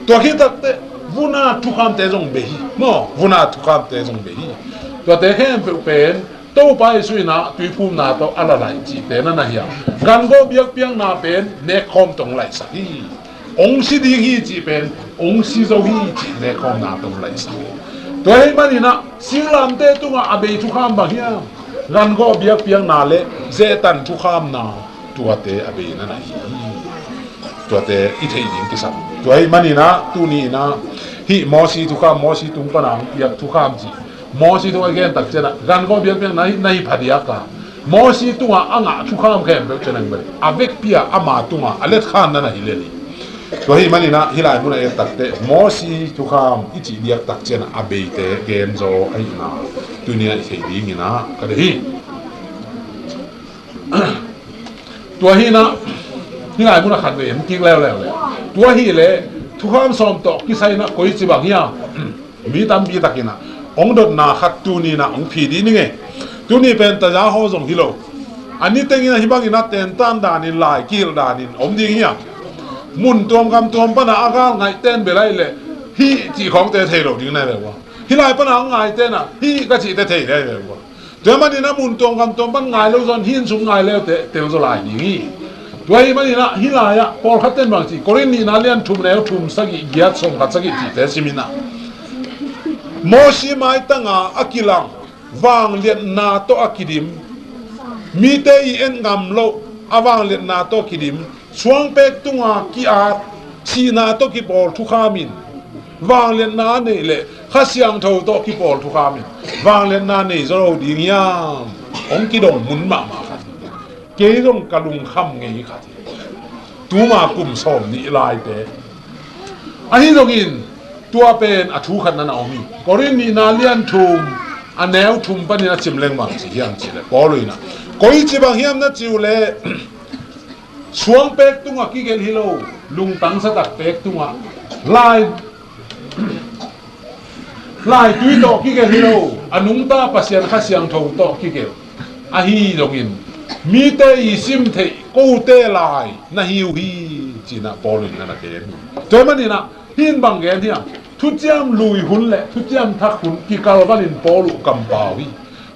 S1: ตัวคิดตักเตะวุนาทุกคำเตะจงเบฮีเนาะวุนาทุกคำเตะจงเบฮีตัวเตะแค่เป็นโตไปสุยนะตุยภูมินาโตอะไรจีเตนั่นนะเฮียกันก็เบียกเบียงน่ะเป็นเนคอมตรงไหลสักองค์สิดีฮีจีเป็นองค์สิโจฮีจีเนคอมน่ะตรงไหลสักตัวเองมันนี่นะสิงลามเตะตุงอาเบยทุกคำบางอย่างกันก็เบียกเบียงน่ะเลยเจตันทุกคำน่ะตัวเตะอาเบยนั่นนะฮีตัวเตะอิเทยิงที่สักตัวเองมันนี่นะตัวนี้นะฮีมอสีทุกคำมอสีตุงปนังเบียกทุกคำจีมอสีตัวเองตักเจนะกันก็เบียกเบียงในพัทยากามอสีตัวอ่างทุกคำแค่เบียกเจนังไปอาเบกเปียอามาตัวอเล็ดขันนั่นนะฮีเลนี่ตัวฮีมันนี่นะฮีไลมุนเองตักเตะมอสีทุกคำอิจิเดียกตักเจนะอาเบยเตะเกมโซไอ้นะตัวนี้เสียดีงี้นะก็เลยฮีตัวฮีนะฮีไลมุนขัดเวรกิ้งแล้วตัวฮีเลยทุกคำสมตกกิไซนะกุยจิบังเฮียมีตามบีตักินะองค์ดนาขัดตัวนี้นะองค์ผีดีนี่ไงตัวนี้เป็นตาจ้าห้องส่งฮิโลอันนี้เต็งนะฮิบังกินะเต็นตันดานินลายกิลดานินอมดีเฮียมุนตัวกำตัวปนาอาการไงเต้นไปไรเลยฮีจีของเตะเทโลดิ้งได้เลยวะฮีลายปนาไงเต้นอ่ะฮีก็จีเตะเทได้เลยวะเดี๋ยวมันนี่นะมุนตัวกำตัวปนไงแล้วจนหินสูงไงแล้วเตะจะลายอย่างนี้ตัวฮีมันนี่นะฮีลายอ่ะพอขัดเต้นบางทีกรณีน่าเลี้ยนทุ่มแนวทุ่มสักกี่ยัดส่งขัดสักกี่จีเตะซิมินะโมชิไม้ตั้งอากิลังวางเลียนนาโตอากิดิมมีเตยเอ็นงำโลอวางเลียนนาโตกิดิมช่วงเป็กตุงอากีอาชีนาโตกิบอลทุกามินวางเลียนนาเนี่ยเลยข้าเสียงเท่าโตกิบอลทุกามินวางเลียนนาเนี่ยจะเราดีงามองกิดงมุนมาครับเกยงกระลุงคำไงครับตัวมากลุ่มสมนี่ลายเตะอันนี้ตรงอินตัวเป็นอธุขันนั่นเอามีกรณีนาเลียนทุมอันแนวทุมปนินะจิมเลงบางสิเฮียงจิเลยพอเลยนะก็อีจิบางเฮียมนะจิวเลยช่วงเป็กตุงอ่ะกี่เกลฮิโลลุงตังสตักเป็กตุงอ่ะลายตุยโตกี่เกลฮิโลอนุงตาปัสยันข้าเสียงทงโตกี่เกลอาฮีตรงอินมีเตอีซิมเทกูเตลายนะฮิวฮีจีน่ะพอเลยนั่นนะเกลตัวมันนี่นะหินบางแกนที่ทุจยมลุยหุ่นแหละทุจยมทักหุ่นกิกาลกันลินปอลุกัมปาวี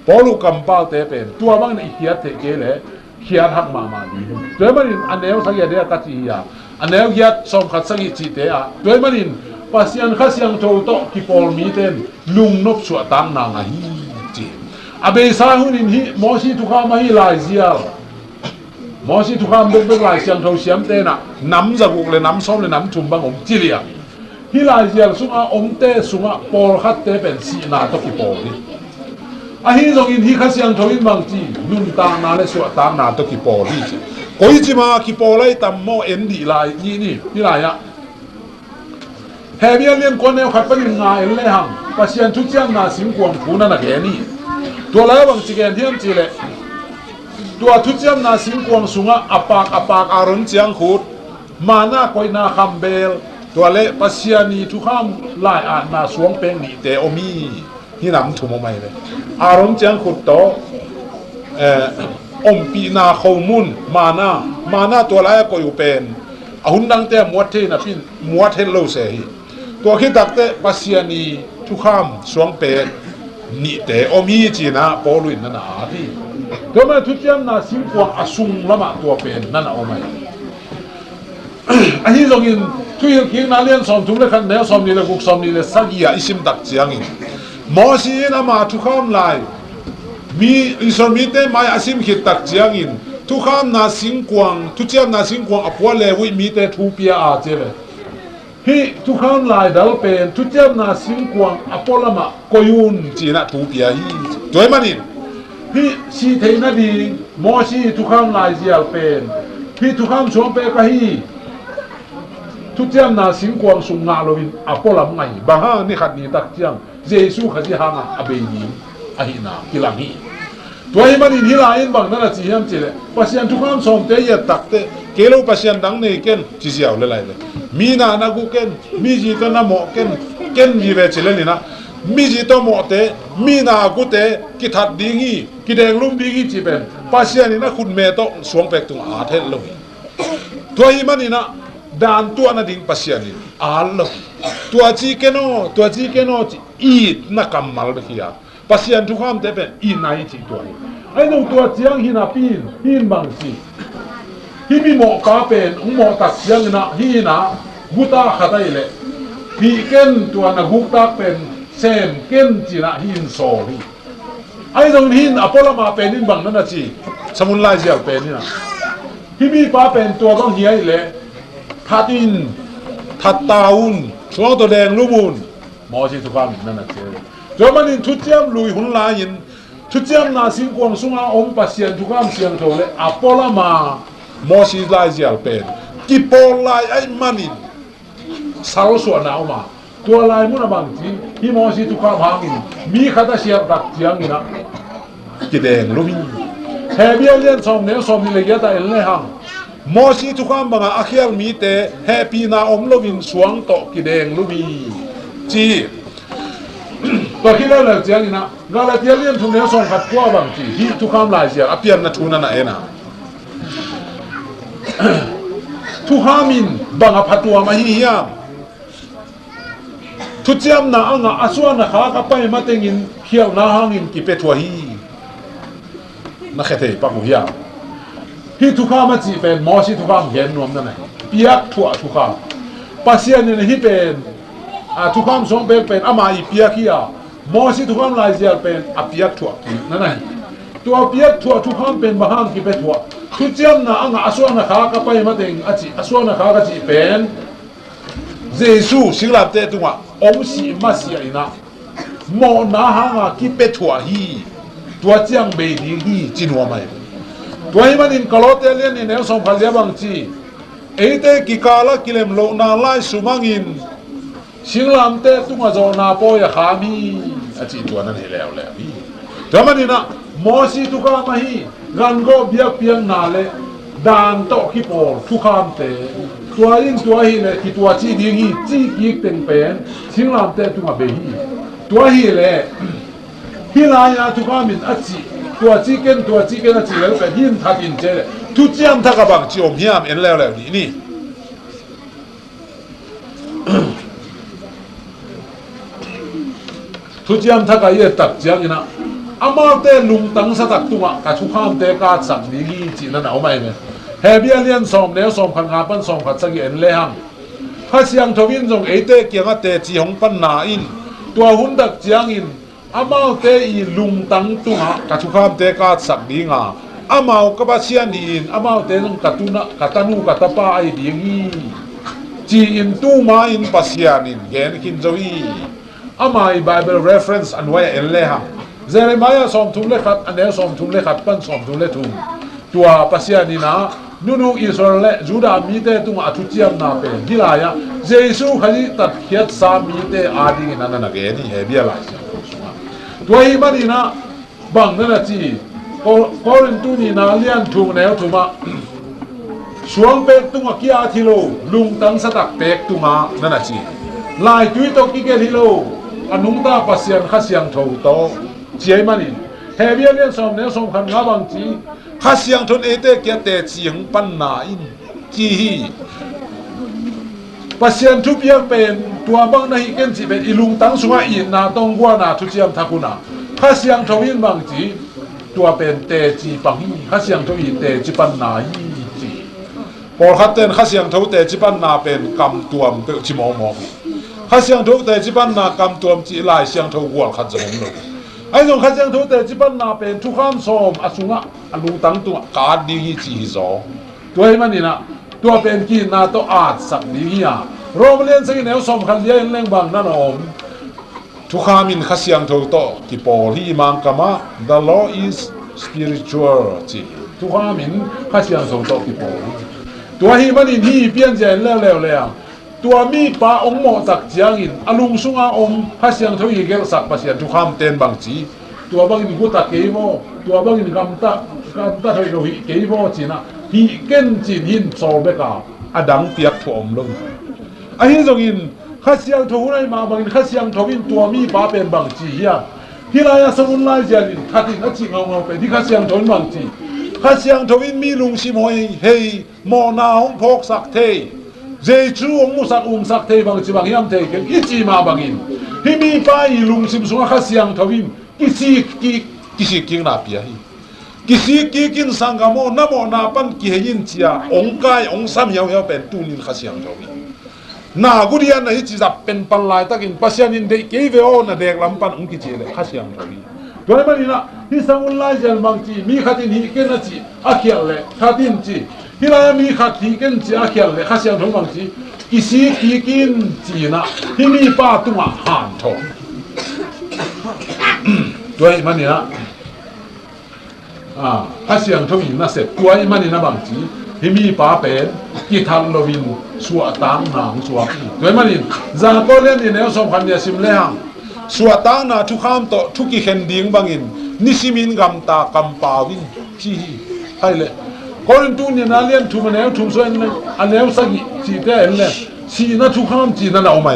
S1: ปอลุกัมปาเตเป็นตัวบางในเขียดเทเกเลยเขียดหักมาลุยหุ่นโดยมันอันเดียวสักอย่างเดียวกัจจิยาอันเดียวเขียดสมขัดสักอย่างจีเตะโดยมันปัสยันข้าเสียงโตโตกิปอลมีเต็นลุงนบสวดตังนางฮีจีอาเบซ่าหุ่นฮีมอชีทุกขามาฮีลายเซียลมอชีทุกขามดึกลายเสียงโตเสียมเตน่ะน้ำจะกุกเลยน้ำส้มเลยน้ำชุ่มบางอมจิเลียฮิลายเซียลสุงอาอมเตสุงอาปอลขัดเตเป็นสีนาตกิปอลนี่อาฮิจงอินฮิข้าเสียงโตอินบางจีนุ่นตางนาเลสวดตางนาตกิปอลนี่จีก็อีจิมากิปอลไล่ตั้มโมเอ็นดีลายนี่ฮิลายอะเฮียเลี้ยงคนแนวขัดเป็นงายเลยฮังปัสยันทุกเจ้านาสิงกวงผูนั่นน่ะแค่นี้ตัวแล้วบางจีแกนเทียมจีเลยตัวทุกเจ้านาสิงกวงสุงอาอปากอารมณ์เจียงขุดมาหน้าคอยนาคำเบลตัวเละปัสยานีทุกข้ามไล่อ่านนาสวงเป็นนี่แต่อมีที่นำถุงมาใหม่เลยอารมณ์เจียงขุดโตอมปีนาเขามุนมาหน้าตัวไรก็อยู่เป็นหุ่นดังแต่มวดเทนะพี่มวดเทนโลเซฮีตัวคิดตักแต่ปัสยานีทุกข้ามสวงเป็นนี่แต่อมีจีนะปอลุยนั่นอาที่ตัวแม่ทุกเจ้านาสิงกวงอสุงละมาตัวเป็นนั่นเอาไหมอันนี้ตรงนี้ทุกอย่างนาเลียนสอมทุ่มเลยคันแนวสอมนี่เลยกุกสอมนี่เลยสักอย่างอิสิมตักเจียงอินมอสีนะมาทุกข้ามลายมีอิสมีเต้มาอิสิมขิดตักเจียงอินทุกข้ามนาสิงกวงทุกเจ้านาสิงกวงอภัวเลวิมีเต้ทูปีอาเจเลยฮีทุกข้ามลายดัลเป็นทุกเจ้านาสิงกวงอภัวละมาโกยุนจีน่ะทูปีอาฮีตัวมันนี่ฮีชีเทนดีมอสีทุกข้ามลายเจียลเป็นฮีทุกข้ามชวงเปกะฮีทุกเจ้านาสิงกวงสุงงาโลวินอพอลำไงบางฮะนี่ขัดนี่ตักเจียงเยซูขัดที่หางอเบยีอหินากิลังฮีตัวเองมันนี่ลายบางนั่นแหละจีเฮมจีเลยปัสยันทุกคำสมเตยตักเตเกลูปัสยันดังนี่เกนจีเสียวเลยเลยมีนานากูเกนมีจีกันนาโมเกนมีเวจิเลยนี่นะ มีจีโตโมเตมีนากุเตกิทัดดีงี้กิแดงลุ่มดีงี้จีเป็นปัสยานี่นะคุณเมโตสวงเป็กตุงอาเทลเลยตัวฮีมันนี่นะดานตัวน่ะดิ่งปัสยานี่อาลเลยตัวจีเกโนจีอีดนักกำมัลเบียปัสยาทุกคำเตเป็นอีนายจีตัวไอ้น้องตัวเจียงฮินาปีนฮินบางจีฮิมีโมกาเป็นโมตักเจียงนะฮินะกุตาขัดได้เลยพี่เก้นตัวนักกุตาเป็นเซมเก้นจีนะฮินโซฮีไอ้ตรงหินอพอลมาเป็นนินบังนั่นนะจีสมุนไพรเจียวเป็นนี่นะที่มีป้าเป็นตัวต้องเฮียเลยทัดอินทัดตาอุนช่วงตัวแดงลูกบุญหมอชีทุกความนั่นนะเจ้จอมันอินทุเจียมลุยหุ่นลายอินทุเจียมนาสิงกวงสุงอาอมปัสเซียนทุกความเสียงโตเลยอพอลมาหมอชีลายเจียวเป็นกิโปลายไอ้มันอินสารส่วนเอามาตัวลายมุนบางทีที่มอสีทุกความหางินมีขัดเสียรักเสียงนี่นะกิแดงลูมีเฮเบียเลียนสมเนสมนี่เลยยะแต่เอลเนหังมอสีทุกความบางอาเคียลมีเตเฮปีนาอมลูวินสวงโตกิแดงลูมีจีตัวที่เล่าเสียงนี่นะกาลเทียเลียนทุกเนสมขัดขั้วบางทีที่ทุกความลายเสียอเปียนนัทุนันเองนะทุกขามินบางพัดตัวมาฮิยามทุกเจ้าหน้าอ่างอาส่วนนะข้าก็ไปมาเต็งินเขียวหน้าห้างอินกิเปทัวฮีนักเขยปักหัวยาที่ทุกข้ามาจีเป็นมอสิทุกข้ามเห็นนวมนั่นเองเปียกถั่วทุกข้าปัสเซียนนี่ที่เป็นทุกข้ามสองเป็นอามาอีเปียกขี้อ่ะมอสิทุกข้ามลายเจียเป็นอาเปียกถั่วนั่นเองตัวเปียกถั่วทุกข้ามเป็นบางห้างกิเปถั่วทุกเจ้าหน้าอ่างอาส่วนนะข้าก็ไปมาเต็งอาส่วนนะข้าก็จีเป็นเยซูสิงลาเตตุงะองสีมาเสียนะโมนาหางะกิเปทัวฮีตัวเจียงเบดีฮีจินวมาตัวนี้มันอินกลอเตเลียนในแนวสมพันธ์เลียบังจีเอเตกิกาลกิเลมโลนาไลสุมังอินสิงลามเตตุงะโจนาโปยขามีจีตัวนั้นเห็นแล้วพี่ตัวมันนี่นะโมสีทุกข์มาฮีกันก็เบียกเพียงนาเลดานโตกิโปทุกข์เตตัวอินตัวฮีเลยที่ตัวจีดีฮีจีกิกเต็งเป็นสิงลามเตตุงะเบฮีตัวฮีเลยฮีลายาทุกข์มินอจีตัวจีเกนอจีแล้วเป็นหินทัดอินเจเลยทุกอย่างทักบังจีอมยามเอ็นแล้วนี่ทุกอย่างทักยังตักจีงนะอามาเตลุงตั้งสตักตุงะกับทุกข์เตกาสังดีฮีจีนั่นเอาไหมเนี่ยเฮเบียเลียนสมเนวสมขันงาปันสมขัดสังเกตเลยฮังข้าเสียงทวินจงเอเตเกียงเตจีหงปันนาอินตัวหุ่นดักเจียงอินอามาเตอีลุงตังตุงะกับทุกข์เตกาสักดีงาอามากับปัสยานีอินอามาเตนงกัตุนะกัตานูกัตปาไอดีงีจีอินตูมาอินปัสยานินเกนคินโจอีอามาไบเบิลเรฟเฟรนซ์อันไว้เอลเลยฮังเจเรมายาสมทุมเลขัดอันเดียวสมทุมเลขัดปันสมทุมเลทุมตัวปัสยานีนะนูอิสราเอลจูดามีเตตุงอาทุจิยมนาเป็นฮิลายะเยซูขยิตัดเขียดสามีเตอาดีนั่นน่ะเกนี่เฮเบียไลซ์ตัวอีมันนี่นะบังนั่นน่ะจีโครินตูนี่นาเลียนทุงแนวทุมาสวงเป็กตุงกิอาทิโลลุงตังสตักเป็กตุมานั่นน่ะจีลายตุยตกิเกลิโลอนุงตาปัสยันขัสยังทูโตเจียมันนี่เฮเบียเลียนสมเนวสมขันงาบังจีข้าเสียงทนเอเตเกียเตเสียงปันนาอินจีฮีปัสยันทุบยังเป็นตัวบังนาฮิเกนจีเป็นอิลุงตังสุงอินนาตงกัวนาทุจิยมทักุนาข้าเสียงทวินบังจีตัวเป็นเตจีปังฮีข้าเสียงทวินเตจีปันนาฮีจีพอขัดเต้นข้าเสียงทวเตจีปันนาเป็นกำตัวมเตจิมองข้าเสียงทวเตจีปันนากำตัวมจีลายเสียงทวัวขัดจงเลยไอ้ตรงข้าเสียงทุเตจิปันนาเป็นทุกข้ามสมอสุงะอลุงตังตัวการดีฮีจีโซตัวให้มันนี่นะตัวเป็นกีนาตัวอาจสักดีฮีอ่ะโรมเลียนสิ่งแนวสมคันเลี้ยงเล่งบางนั่นอมทุกข้ามินข้าเสียงทุโตกิปอลีมังกามะ the law is spiritual จีทุกข้ามินข้าเสียงทุโตกิปอลีตัวให้มันนี่ที่เปลี่ยนใจแล้วตัวมีป้าองค์หมอตักเจียงอินอลุงสุงอาองค์ข้าเสียงทวีเกลสักปัสยันทุกข้ามเต้นบางจีตัวบางอินกุตะเกยโมตัวบางอินกำตะทวีโลหิเกยโมจีนะฮีเกนจีนหินโซเบกาอดังเปียกถ่วมลงไอ้ที่ตรงอิน
S2: ข้าเสียงทูไรมาบางข้าเสียงทวินตัวมีป้าเป็นบางจีเฮียที่ไรสมุนไลเจริญขัดที่นัดจิงเอาไปที่ข้าเสียงทวินบางจีข้าเสียงทวินมีลุงชิมอยเฮยมอนาหงพกสักเทเจจูองมุสักสักเทบางจีบางยามเทกันอีจีมาบางอินที่มีป้าลุงชิมสุงข้าเสียงทวินกิสิกิงนาเปียฮีกิสิกินสังกามอนามอนาปันกิเฮยินเชียองกายองสามยาวเป็นตุนินข้าเสียงทวินนากุเดียนฮิจิจับเป็นปันลายตะกินปัสยานินเด็กเกยเวโอนะเด็กลำปันองกิเจเลข้าเสียงทวีโดยมันนี่นะฮิสังอุลไลเจลบางจีมีขัดที่เกนจีอาเขียลเลขัดที่จีฮิลายมีขัดที่เกนจีอาเขียลเลข้าเสียงทวีบางจีกิสิกินจีนะฮิมีป้าตุงะหันทองโดยมันนี่นะข้าเสียงทวีนะเสร็จตัวมันนี่นะบางจีที่มีป้าเป็นกิทันโลวินสวดตังนางสวดด้วยมันนี่จากก็เล่นในแนวสมพันธ์ยาสิมเลหังสวดตังนาทุกข้ามโตทุกกิเข็นดิ้งบางอินนิสิมินกำตากำปาวินจีให้เลยคนตุนเนี่ยนาเลียนทุกแนวทุกส่วนอันแนวสักจีเตอร์เลยชีนาทุกข้ามจีนั่นเอาไหม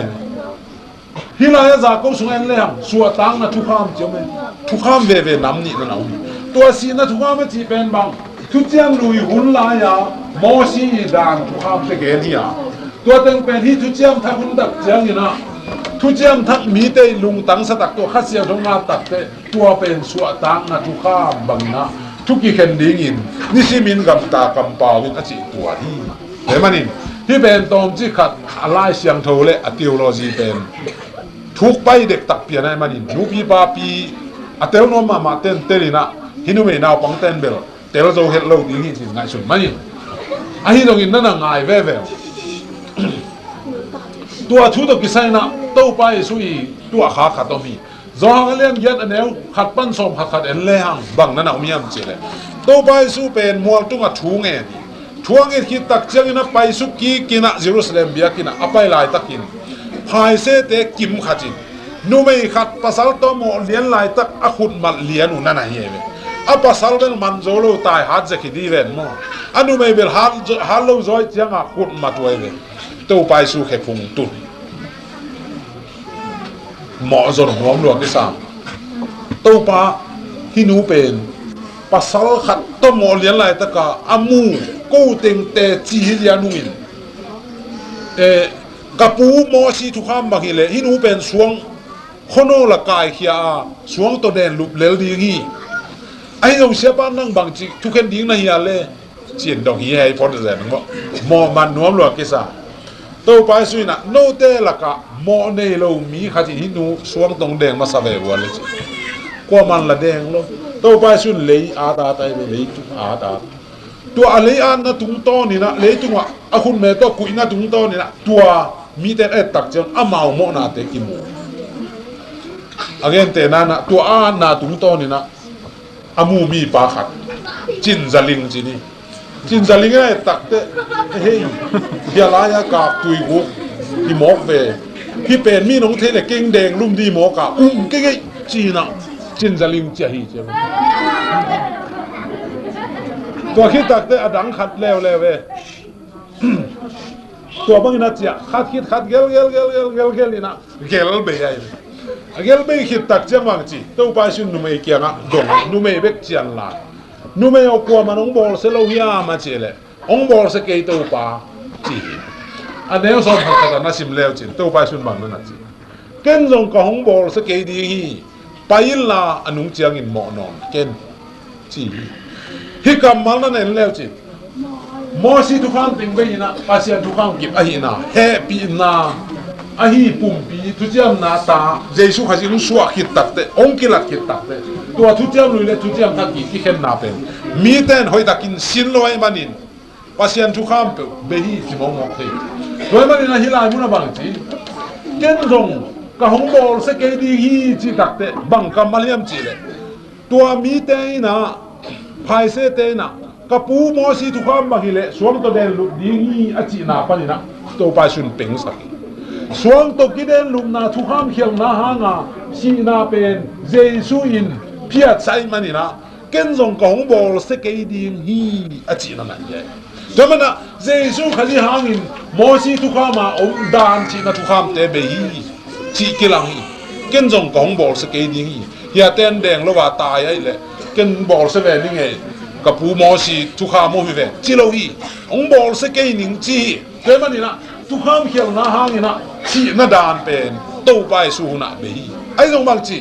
S2: ฮิลายจากก็ส่งเลหังสวดตังนาทุกข้ามจีไหมทุกข้ามเวน้ำนี่นั่นเอาตัวชีนาทุกข้ามจีเป็นบางทุกเจ้าลุยหุ่นลายาโมชีดังทุกข้ามเกลียตัวเต็งเป็นที่ทุกเจ้าทักหุ่นตักเจ้าอยู่นะทุกเจ้าทักมีเตลุงตังสตักตัวข้าเสียตรงงานตักเตตัวเป็นสวดตังนะทุกข้ามบังนะทุกกี่เข็นดิ้งินนี่สิมินกับตากำปาวินอจิตัวที่เห็นมันนี่ที่เป็นตอมที่ขัดอะไรเสียงโทเลอติโอโลจีเป็นทุกไปเด็กตักเปลี่ยนให้มันนี่นูปีปาปีอเตลโนมาเต้นเตลินะฮินุเมนาวปังเต้นเบลแต่เราจะเห็นเราดีที่สุดง่ายสุดมั้ยอันนี้ตรงนี้นั่นง่ายเว้ยตัวชุดตะกี้ใส่นะตู้ไปสุยตัวขาขัดตัวมีจอหังเลี้ยงยัดอันเดียวขัดปั้นสมขัดเอ็นเลี้ยงบังนั่นเอามีอันเจเลยตู้ไปสุเป็นมัวตุ้งอัดช่วงเงี้ยช่วงเงี้ยคิดตักเจ้านะไปสุกี้กินะเยรูซาเล็มเบียกินะเอาไปลายตักกินพายเสเตกิมขัดจินนูไม่ขัดภาษาตัวโมเลี้ยนลายตักอขุดมันเลี้ยนนั่นน่ะเหี้ยapa salben manzolo tai hat ze khidi ven mo anu me bel hal lo zoi changa khut matoi ve to pai su khe phung tu mo zon hom lo ke sam to pa hinu pen pasal khat to mo lian lai ta ka amu ko teng te chi lianu in kapu mo si thu kham ba hi le hinu pen suang khono la kai khia suang to den lup lel di hi ai dòng xe ban năng bằng chị thu khen tiếng này là chuyển đồng ý hay phone rồi đúng không mò màn nuông luôn cái sao tôi phải suy nè nô tê là cả mò này lâu mỹ khai chị hít nu xuống tông đèn mà sao về vừa lấy chị qua màn là đèn luôn tôi phải suy lấy ta tay về lấy chút ta tua lấy ăn nó tung to nè lấy tung à khun mẹ to cụi nó tung to nè tua mỹ tên ấy tắc chân à màu mò nà tê kim mù again tên nà tua ăn nà tung to nè amu mi pa khat chin zaling chini chin zaling ai tak te hey hiala ya ka tui gu hi mok ve hi pen mi nong the le keng deng lum di mo ka ke china chin zaling cha hi cheตัวคิดตักแต่อดังขัดแล้วveตัวบางนัดจะขัดเกลนี่นะเกลเบยเกลเบยคิดตักจังวังจีตัวไปชุนนุ่มเกี่ยงอ่ะดงนุ่มเบกเจียนลานุ่มเอากลัวมันองบอลเซโลฮิอามาเจเลยองบอลสเกยตัวปาจีอันนี้สอนขัดกันน่าสิมเลวจีตัวไปชุนบางนั่นจีเก่งจงกับองบอลสเกยดีฮีไปยินลาอันนุ่งเจียงอินหมอนอนเก่งจีฮิกำมันนั่นเองเลวจีมอสิทุกครั้งติงไปนะอาเซียนทุกครั้งกิบอาหินะแฮปีนะอาหิปุ่มปีทุกเจ้านาตาเจสุขัดลุสวะคิดตัดเตองกิลัดคิดตัดเตตัวทุกเจ้าลุยเลยทุกเจ้าทักกิที่เข็นนาเป็นมีแต่หอยตะกินสินลอยมันนินอาเซียนทุกครั้งเปเบฮีที่มองเทโดยมันนี่นะฮิลายมุนบางจีเก่งจงกับหงบอลสเกดีฮีจีตัดเตบังกัมมาเลียมจีเลยตัวมีแต่นะภายเสเตนะกับปูมอสีทุกความบางทีเลยสวงตัวเด่นลุกดีงี้อาจีนาปนินะตัวไปสุนเป่งสักสวงตัวกิเด่นลุกนาทุกความเขียงนาหางาสีนาเป็นเจสุอินเพียรใช้มันนี่นะ ken zong ka hong bol se ke ding hi a chi na nan ye to mana jesu khali hangin mo si tu kha ma om dan chi na tu kham te be hi chi kilang hi ken zong ka hong bol se ke ding hi ya ten deng lo wa ta ai le ken bol se ve ni nge ka pu mo si tu kha mo vi ve chi lo hi hong bol se ke ning chi to mana na tu kham khial na hangina chi na dan pen to pai su na be hi ai zong bang chi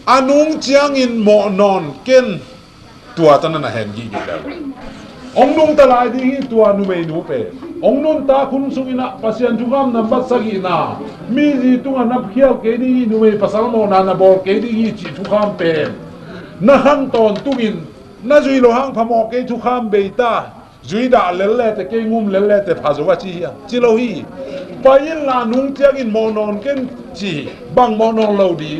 S2: anung chiang in mo non ken tua tan na hen gi da ong nung ta lai di hi tua nu mei nu pe ong nun ta khun sung ina pasian thugam nam bat sagi na mi ji tunga nap khial ke di nu mei pasal mo na na bol ke di hi chi thugam pe na han ton tungin na zui lo hang phamo ke thugam be ta zui da le le te ke ngum le le te phazo wa chi ya chi lo hi pa yin la nung chiang in mo non ken chi bang mo non lo di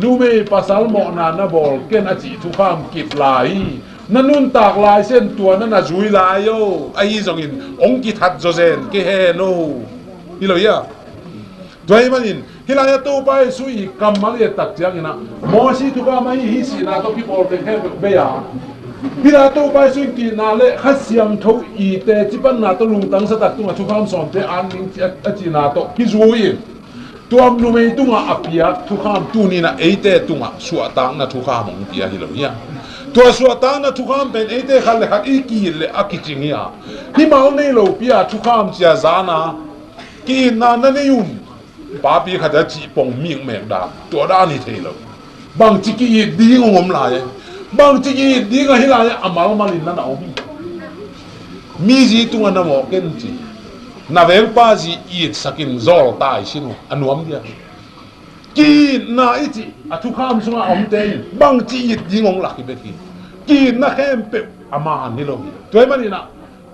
S2: nu me pasal mo na bol ken a chi thu kham kip lai nanun tak lai sen tua na zui lai yo ai zong in ong ki that zo zen ke he no hi lo ya doi manin hilaya to pai sui kamal ye tak chiang ina mo si thu ka mai hi si na to ki bol te he be ya bila to pai sui ki na le khasiam tho I te chi pan na to lung tang sa tak tu thu kham som te an ning a chi na to ki zui tuam nu mei tunga apia thu kham tu ni na eite tunga suwa tang na thu kham ong pia hi lo ya to suwa tang na thu kham pen eite khal le khat iki le akiching ya hi mau nei lo pia thu kham chia zana ki na na ne yun pa pi kha da chi pong ming meng da to da ni thei lo bang chi ki di ngom la ye bang chi ki di ga hi la ye amal malin na na o mi ji tunga na mo ken chi na vel pa ji I sakin zol tai sinu anuam dia ki na iti atu kham sunga om te bang chi it dingong laki beki ki na khem pe ama ni lo toy mani na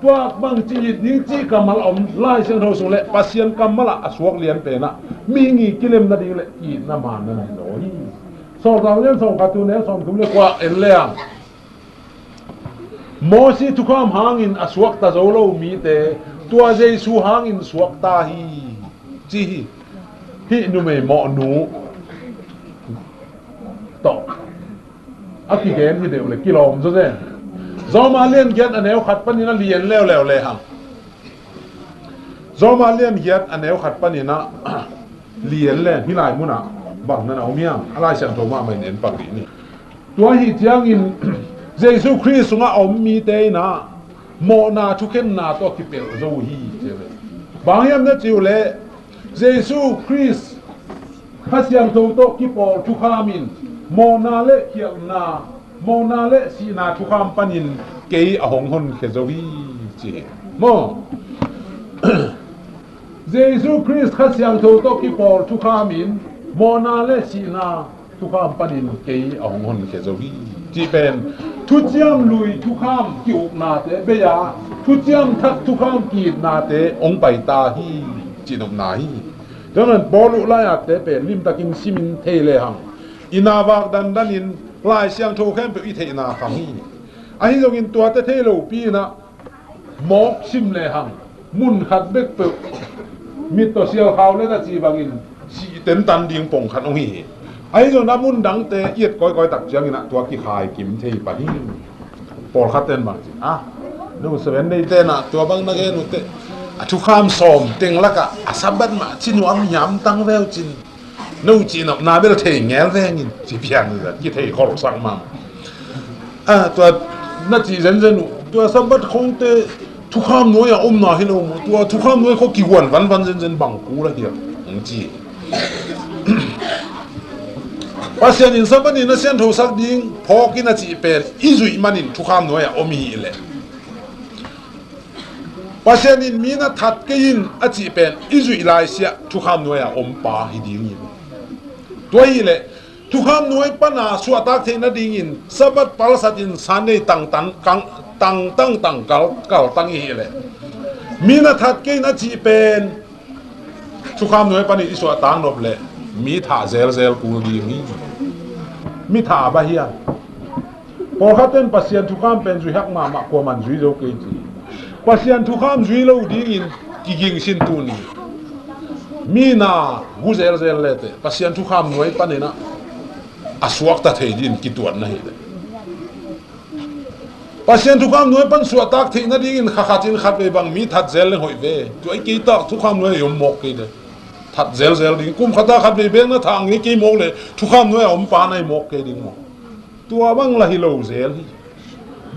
S2: tua bang chi it ding chi kamal om lai sen ro sung le pasien kamala aswak lian pe na mi ngi kilem na ding le ki na ma na ni lo hi so dang len song ka tu ne song tum le kwa en le ang mo si tu kham hangin aswak ta zo lo mi te tua Jesu hangin suak ta hi chi hi nu me mo nu to aki gen hi de le kilom zo zen zo ma len get aneu khat panina lien lew le hang zo ma len get aneu khat panina lien le hi lai mu na bang na na omia alai san to ma mai nen pak ri ni tua hi chiang in Jesu Christ nga om mi te na mo na thu ken na to ki pel zo hi chele bang yam na chiu le Jesu Christ khasiang to to ki pol thu khamin mo na le khial na mo na le si na thu kham panin ke a hong hon khe zo hi chi mo Jesu Christ khasiang to to ki pol thu khamin mo na le si na thu kham panin ke a hong hon khe zo hi chi pen thu chiam lui thu kham ki up na te be ya thu chiam thak thu kham ki na te ong pai ta hi chi nom na hi donan bolu la ya te pe lim takin simin the le hang ina wak dan danin lai siang tho khem pe I the na khang hi a hi jong in tua te the lo pi na mok sim le hang mun khat bek pe mit to sial khaw le ta chi bangin si ten tan ding pong khan ong hi ai zo na mun dang te yet koi koi tak chiang ina tua ki khai kim thei pa hi por khaten bang a no seven day te na tua bang na ge nu te a thu kham som teng laka asabat ma chin wam nyam tang vel chin no chin op na bel thei ngel vengin chi pian ni da ki thei khol sang ma a tua na chi zen zen tua sabat khong te thu kham no ya om na hi lo mo tua thu kham no ko ki wan van zen zen bang ku la hi ong chi pasian in sabani na sian tho sak ding phok in a chi per izui manin thu kham no ya omi le pasian in mina that ke in a chi pen izui lai sia thu kham no ya om pa hi ding ni toi le thu kham no pa na su atak the na ding in sabat pal sat in sanei tang kal tang hi le mina that ke na chi pen thu kham no pa ni isu atang nop le mi tha zel ku di mi mi tha ba hian por khaten pasian thu kham pen zui hak ma ko man zui zo ke ji pasian thu kham zui lo ding in ki ging sin tu ni mi na gu zel le te pasian thu kham noi pa ni na aswak ta thei din ki tuan na hi ปัศยันทุกความหน่วยปันสวดตักทิ้งนั่นดิ่งขัดจินขัดไปบางมีทัดเซลเลยหอยเวตัวไอ้กีตาทุกความหน่วยยมหมกเลยทัดเซลดิ่งกุมขัดตาขัดไปเบงนั่นทางนี้กี่โมงเลยทุกความหน่วยอมปานไอ้หมกเลยดิ่งหมกตัวบางละฮิโลเซล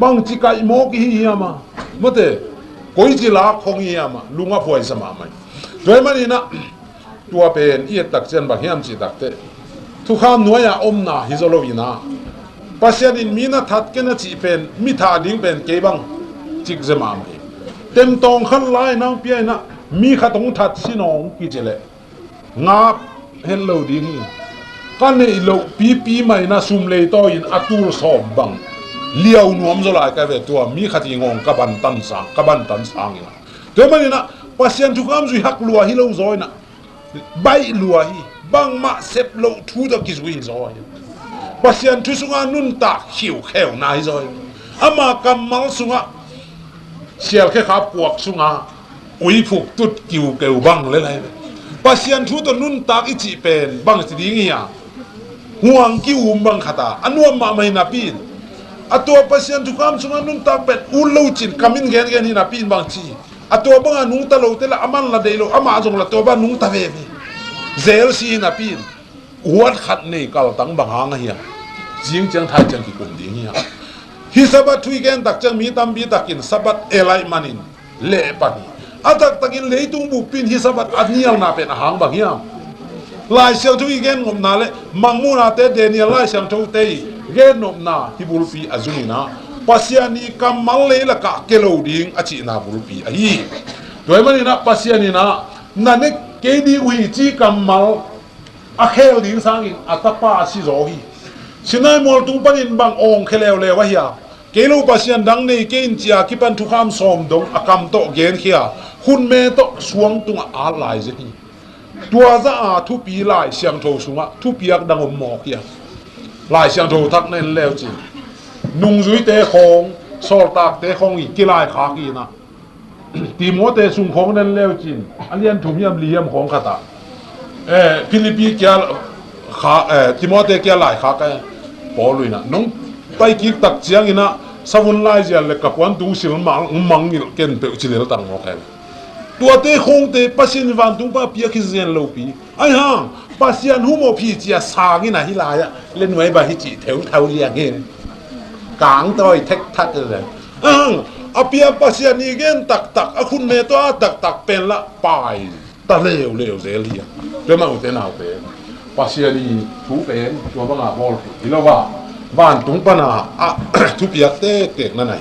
S2: บางจิกไอ้หมกฮียามาเมื่อเตะกุยจิลาคงฮียามาลุงอ่ะพวยสมาไหมโดยมันนี่นะตัวเป็นเอียดตักเซนบางเฮียมจิตักเตะทุกความหน่วยอมนาฮิโซโลวินาปัศยันมีนาทัดกันนะจีเป็นมิถาดิ้งเป็นเก็บังจิกเซมามเต็มตองขันไล่นางเปียนะมีขัดตงทัดสิน้องกิจเลงาบเห็นเราดิ้งกันในเราปีใหม่นะซุ่มเลยต่ออินอัตุลสอบบังเลี้ยวนวมสลายกันเวตัวมีขัดยิงงกบันตันสางนะโดยมันนี่นะปัศยันทุกคำสุหักลัวฮิเราซอยนะใบลัวฮิบังมาเซฟเราทูดกิจวิซอยปัศยันทุสุงานุนตาขิวแขวนายซอยอามากำมัลสุงาเชียร์แค่ขาปวกสุงาอุยผูกตุดกิวเกวบังเลยปัศยันทุตนุนตาอิจิเป็นบังสิดีงี้อ่ะห่วงกิวบังขตาอันวมาไม่นับปีนอัตัวปัศยันทุกคำสุงานุนตาเป็นอุลลูจินกามินเกนนี่นับปีนบางทีอัตัวบังอานุงตะโลเตละอามันละเดโลอามาจงละตัวบังนุงตะเวฟีเซลซีนับปีนหัวขัดนี่กัลตังบางหางเฮียจิงจังไทยจังกิกุมดิ้งเฮียฮิสับทุยแกนตักจังมีตามบีตักินสับเอไลมันินเละปานีอาตักตักินเลยตุงบุปินฮิสับอันนี้เอาหน้าเป็นหางบางเฮียลายเสียงทุยแกนงมนาเลมังมูนาเตเดนีลายเสียงทุยเตยเกนงมนาฮิบุลปีอาจุนีนาปัศยานีกัมมัลเลยละกะเกลูดิ้งอจินาบุลปีอาฮีโดยมันนี่นะปัศยานีนะนั่นเองเกดีอุยจีกัมมัลอาเคลดิ้งสังอินอัตปาสิโรฮีสินายมอลตุงปันินบางองเคเลวเลวะเฮียเกลูปัศยันดังในเกนจียกิปันทุกคำสมดงอากำโตเกนเฮียคุณเมโตสวงตุงอาลายเจนีตัวจะอาทุปีลายเสียงโทสุงะทุปีกดังอมหมอกเฮียลายเสียงโททักในเลวจีนุ่งจุยเตะของโซลตากเตะของอีกกีฬาขากีนะตีโมเตะสุงของนั่นเลวจีอันเลียนถุงยำเลียมของขตาฟิลิปปินส์เกียขาตีโมเตะเกียลายขาแกปอลุยนะน้องไปกิกตักเจียงอินะสมุนไลเจียเล็กกับวันดูสิมังนี่เกนเปจิเลตังโอเคตัวเตะคงเตะปัศยันวันตุงป้าเปียคิเซียนโลปีไอ้ห่าปัศยันหูโมพีเจียสางินะฮิลายะเล่นไว้บาฮิจิเทวเลียงเฮกางต่อยเทคทัดเลยอาเปียปัศยันนี่เกนตักคุณเมตัวตักเป็นละปายตะเลวเซลียเดี๋ยวมาอุเทนเอาเตะปัศยันนี่ถูเป็นตัวบ้าบอลฮิลาวะบ้านตุงปนาทุกอย่างเตะนั่นไง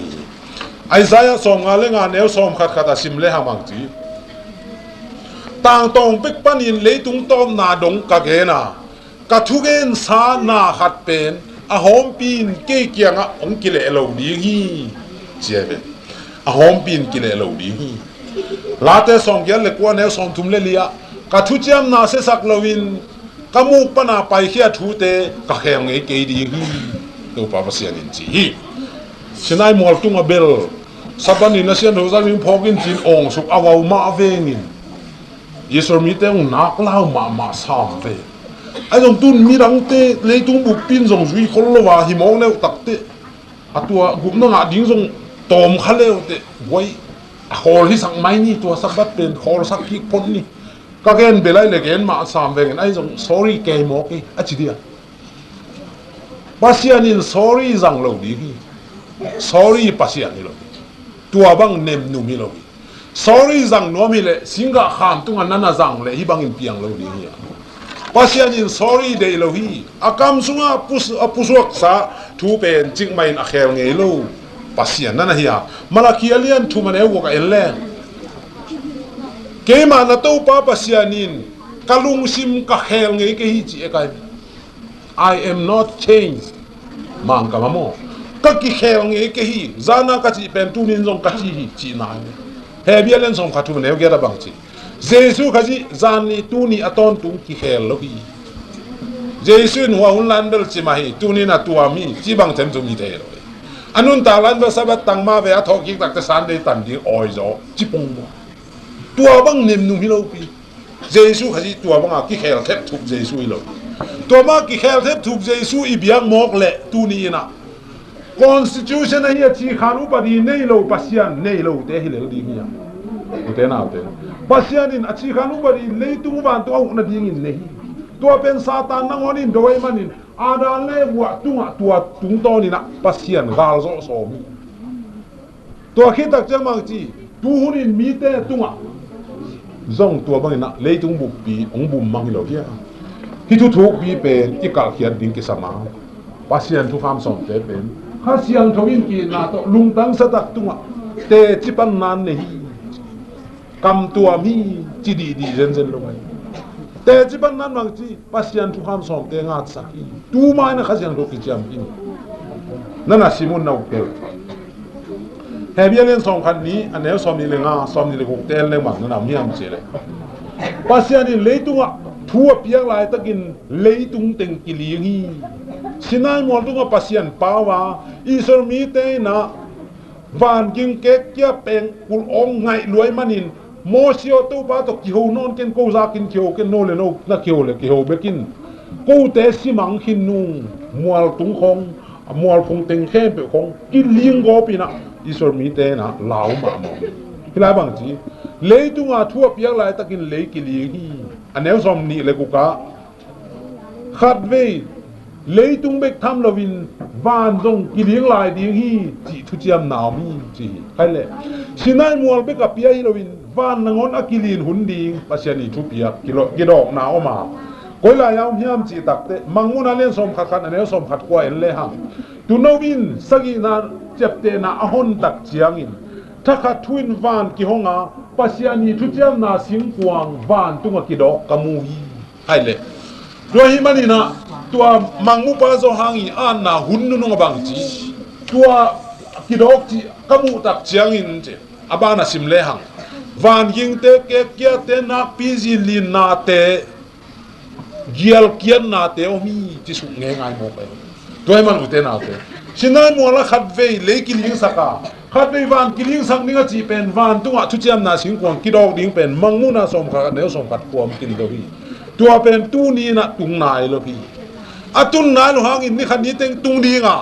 S2: ไอ้ใจส่งงานเล่นงานแนวส่งขัดสิมเล่หามังจีต่างตรงปิกปันินเลยตุงต้มนาดงกะเกนะกะทุกเอ็นสานาขัดเป็นอาหอมปีนเกี่ยงองกิเลเหล่าดีฮีเจ็บอาหอมปีนกิเลเหล่าดีฮีลาเตส่งยันเล็กว่าแนวส่งทุ่มเลียกะทุเจียมนาเสสักลวินกะมูปนาไปเขียทูเตกะแข่งไอ้เกดีฮีตัวป้าภาษานินจีสินายมอลตุงอเบลสับปนินเสียนหัวใจมีพอกินจีนองสุกเอามาเวงินยิสมีเตงนักเล่ามาสามเวไอ้ตรงตุนมีรังเตเลยตุงบุปผินส่งจุยคนละว่าหิมองแล้วตักเตอะตัวกุมนั่งอ่ะดิ้งส่งตอมขันแล้วเตไว้ฮอลที่สักไม้นี่ตัวสักบัดเป็นฮอลสักพิกพนนี่ก็แกนเบลัยเลยแกนมาสามเวงไอ้ตรง sorry แกมอกไอ้จีเดียปัศยานิน sorry จังเราดีฮี sorry ปัศยานิเราตัวบังเนมนุมิเราsorry จังนัวมิเลสิงกะขามตุงอันนั้นจังเลยฮิบังอินเปียงเราดีฮีปัศยานิน sorry เดเราฮีอากำสุงะปุสวกษาทูเป็นจิงไม่นักเขลเงยเราปัศยานั่นเฮียมาลาคีเลียนทูมันเอวกับเอลเลเกมานาตูป้าปัศยานินกะลุงซิมกะเขลเงยเกฮิจิเอกายI am not changed มังกะมะโมก็กิเขงเอเกฮีจานากัจิเป็นตุนินซงกัจิฮีจีนายเฮเบียเลนซงขัดทุนเอวเกระบังจีเจสุกัจิจานีตุนีอตอนตุงกิเขลโลฮีเจสุนหัวหุ่นลันเบลจิมาฮีตุนีนาตัวมีจีบังเต็มตุมีเทโรอันนุนตาลันเบลสับตังมาเวียทอกิกตักจะสันเดตันดีออยโซจิปงตัวบังเนมนุมิโลปีเจสุกัจิตัวบังกิเขลเทปทุกเจสุโลตัวมากิเขลเทปถูกเจสุอีเบียงมอกเละตูนีนะ constitution na hi chi khanu padi nei lo pasian nei lo te hi le ding ya ute na ute pasian in chi khanu padi leitung van to au na ding in nei tua pen satan nang onin doi manin ada le wa tunga tua tung to ni na pasian gal zo so mi tua khitak jamang chi tu hunin mi te tunga zong tua bang na leitung bu pi ong bu mang lo ya hi thu thu bi pen ikal khian ding ki sama pasian thu kham som te pen ha siang thawin ki na to lungtang satak tunga te chipan nan ne hi kam tua mi chi di di zen zen lo mai te chipan nan mang chi pasian thu kham som te ngat saki tu mai na khasiang ro ki jam in nana simun nau pe he bian song khan ni anel som ni le nga som ni le gok tel le mang na miam che le pasian in leitunga thua piang lai takin leitung teng ki li hi sinai mol tunga pasian pawa isor mi te na van king ke kia peng kul ong ngai luai manin mo sio tu pa to ki ho non ken ko za kin kyo ken no le no na kyo le ki ho bekin ko te simang khin nu mual tung khong mual phung teng khe pe khong ki ling go pi na isor mi te na lao ma mo hilai bang chi leitunga thua piang lai takin le ki li hi anel som ni le ku ka khat ve leitung bek tham lovin van dong kiling lai ding hi chi thu chiam naw mi chi khai le sinai mual bek a pia hi lovin van nangon akilin hun ding pasiani thu pia kilo gidok na oma koila yaw hiam chi takte manguna len som khat khat anel som khat kwa en le hang tu novin sagi na chepte na ahon tak chiang in thakha thuin van ki honga pasiani thu chiam na sing kwang van tunga kidok kamu hi khai le do hi mani na tua mangu pa zo hangi an na hun nu bang chi tua kidok chi kamu tak chiang in che abana sim le hang van ying te ke kia te na pizi lin na te gial kian na te o mi chi su nge ngai mo pe toy man u te na te sinai mo la khat ve le ki ling saka khat ve van ki ling sang ninga chi pen van tunga thu chiam na sing kwang kidok ding pen mangu na som kha ne som khat kwam kin do hi tua pen tu ni na tung nai lo hi atun nai lo hang in ni khan ni teng tung di nga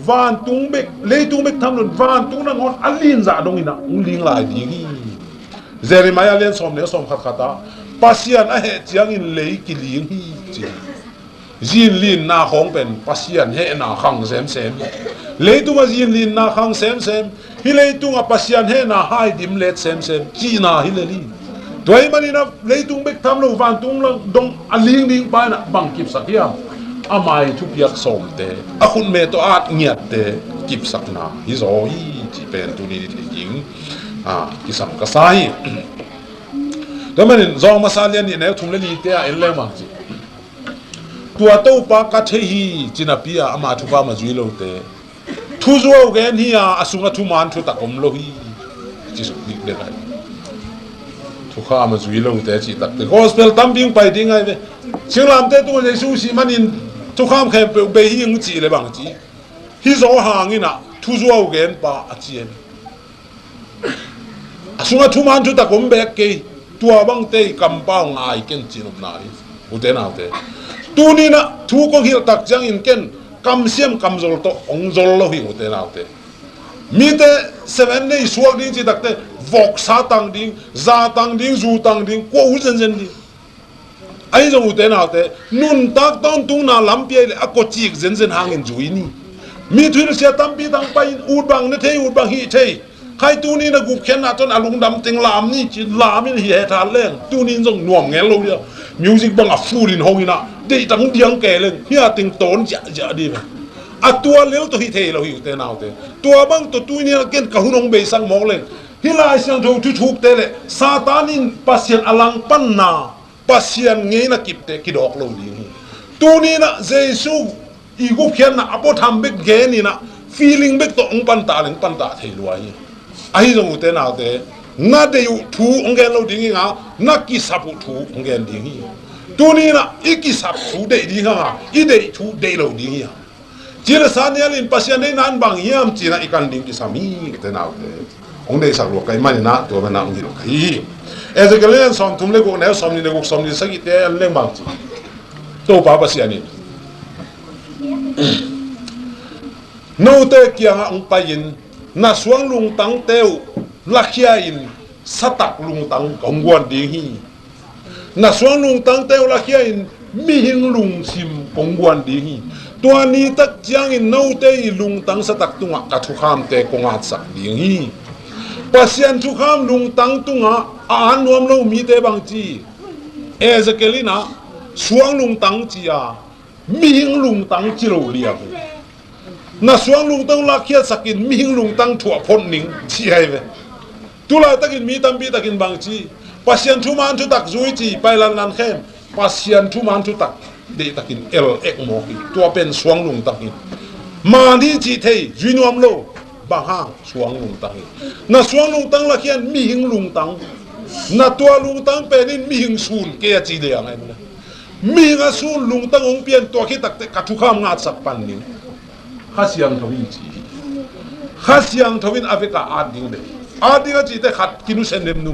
S2: van tung bek le tung bek tham lon van tung na ngon alin za dong ina ung ling lai di gi Jeremiah len som ne som khat khata pasian a he chiang in le ki ling hi chi zin lin na khong pen pasian he na khang sem sem le tu ma zin lin na khang sem sem hi le tu nga pasian he na hai dim let sem sem chi na hi le li toy mani na le tung bek tham lo van tung lang dong aling ding pa na bang kip sakya amai thu piak som te akhun me to at ngiat te kip sakna hi zo hi chi pen tu ni ding ki sam ka sai to manin zong masalian ni ne thum le li te a en le ma chi tua to pa ka the hi chinapia ama thu pa ma zui lo te thu zo gen hi a asunga thu man thu ta kom lo hi chi su dik de lai thu kha ma zui lo te chi tak te gospel tam bing pai ding ai ve singlam te tu le su si manin thu kham khe pe be hi ng chi le bang chi hi zo hang ina thu zo gen pa a chien asunga thu man thu ta kom be ke tua bang te kam pa ngai ken chin up nai u te na te tu ni na thu ko hil tak jang in ken kam siam kam zol to ong zol lo hi u te na te mi te seven nei suak ding chi tak te vok sa tang ding za tang ding zu tang ding ko u zen zen ding ai zo u te na te nun tak ton tung na lam pie le ako chik zen zen hang in zui ni mi thil sia tam pi tang pa in u bang ne thei u bang hi thei khai tu ni na gu khen na ton alung dam ting lam ni chi lam in hi he tha leng tu ni zong nuam ngel lo dia music bang a full in hong ina de tang diang ke leng hi ting ton ja ja di a tua leo to hi thei lo hi te nau te tua bang to tu ni ken ka hunong be sang mong leng hi lai sang tho thu thuk te le satanin pasien alang pan na pasien nge na kip te ki dok lo di tu ni na jesu i gu khen na apo tham bek ge ni na feeling bek to ong pan ta leng pan ta thei lo ai ai zo te nau te na de yu thu ong gen lo ding nga na ki sapu thu ong gen ding hi tu ni na iki sap thu de di nga I de thu de lo ding ya jila sanial in pasian nei nan bang hiam china ikan ding ki sami te nau te ong de sak lo kai mani na to na ong di lo kai ezekelen som tum le go ne som ni le go som ni sagi te an le bang chi to pa pasian ni
S1: nô tê kia ông payin na suang lung tang teu lakia in satak lung tang công quan đi hi na suang lung tang teu lakia in mi hing lung sim công quan đi hi tua ni tak chiang in nô tê lung tang satak tunga ka thu kham te kongat sak đi hi pasian thu kham lung tang tunga an nuam lo mi te bang chi Ezekielina suang lung tang chi a mi hing lung tang chi lo liam na suang lung tang la kia sakin mi hing lung tang thua phon ning chi hai ve tu la takin mi tam bi takin bang chi pasian thu man thu tak zui chi pai lan lan khem pasian thu man thu tak de takin el ek mo ki tua pen suang lung tang ma ni chi thei zui nuam lo bang hang suang lung tang na suang lung tang la kian mi hing lung tang na tua lung tang penin mi hing sun ke chi de ang ai mi nga sun lung tang ong pian to ki tak te ka thu kham ngat sak pan ni khasiang thawin chi khasiang thawin aveka ading de adiga chi te khat kinu sen nem nu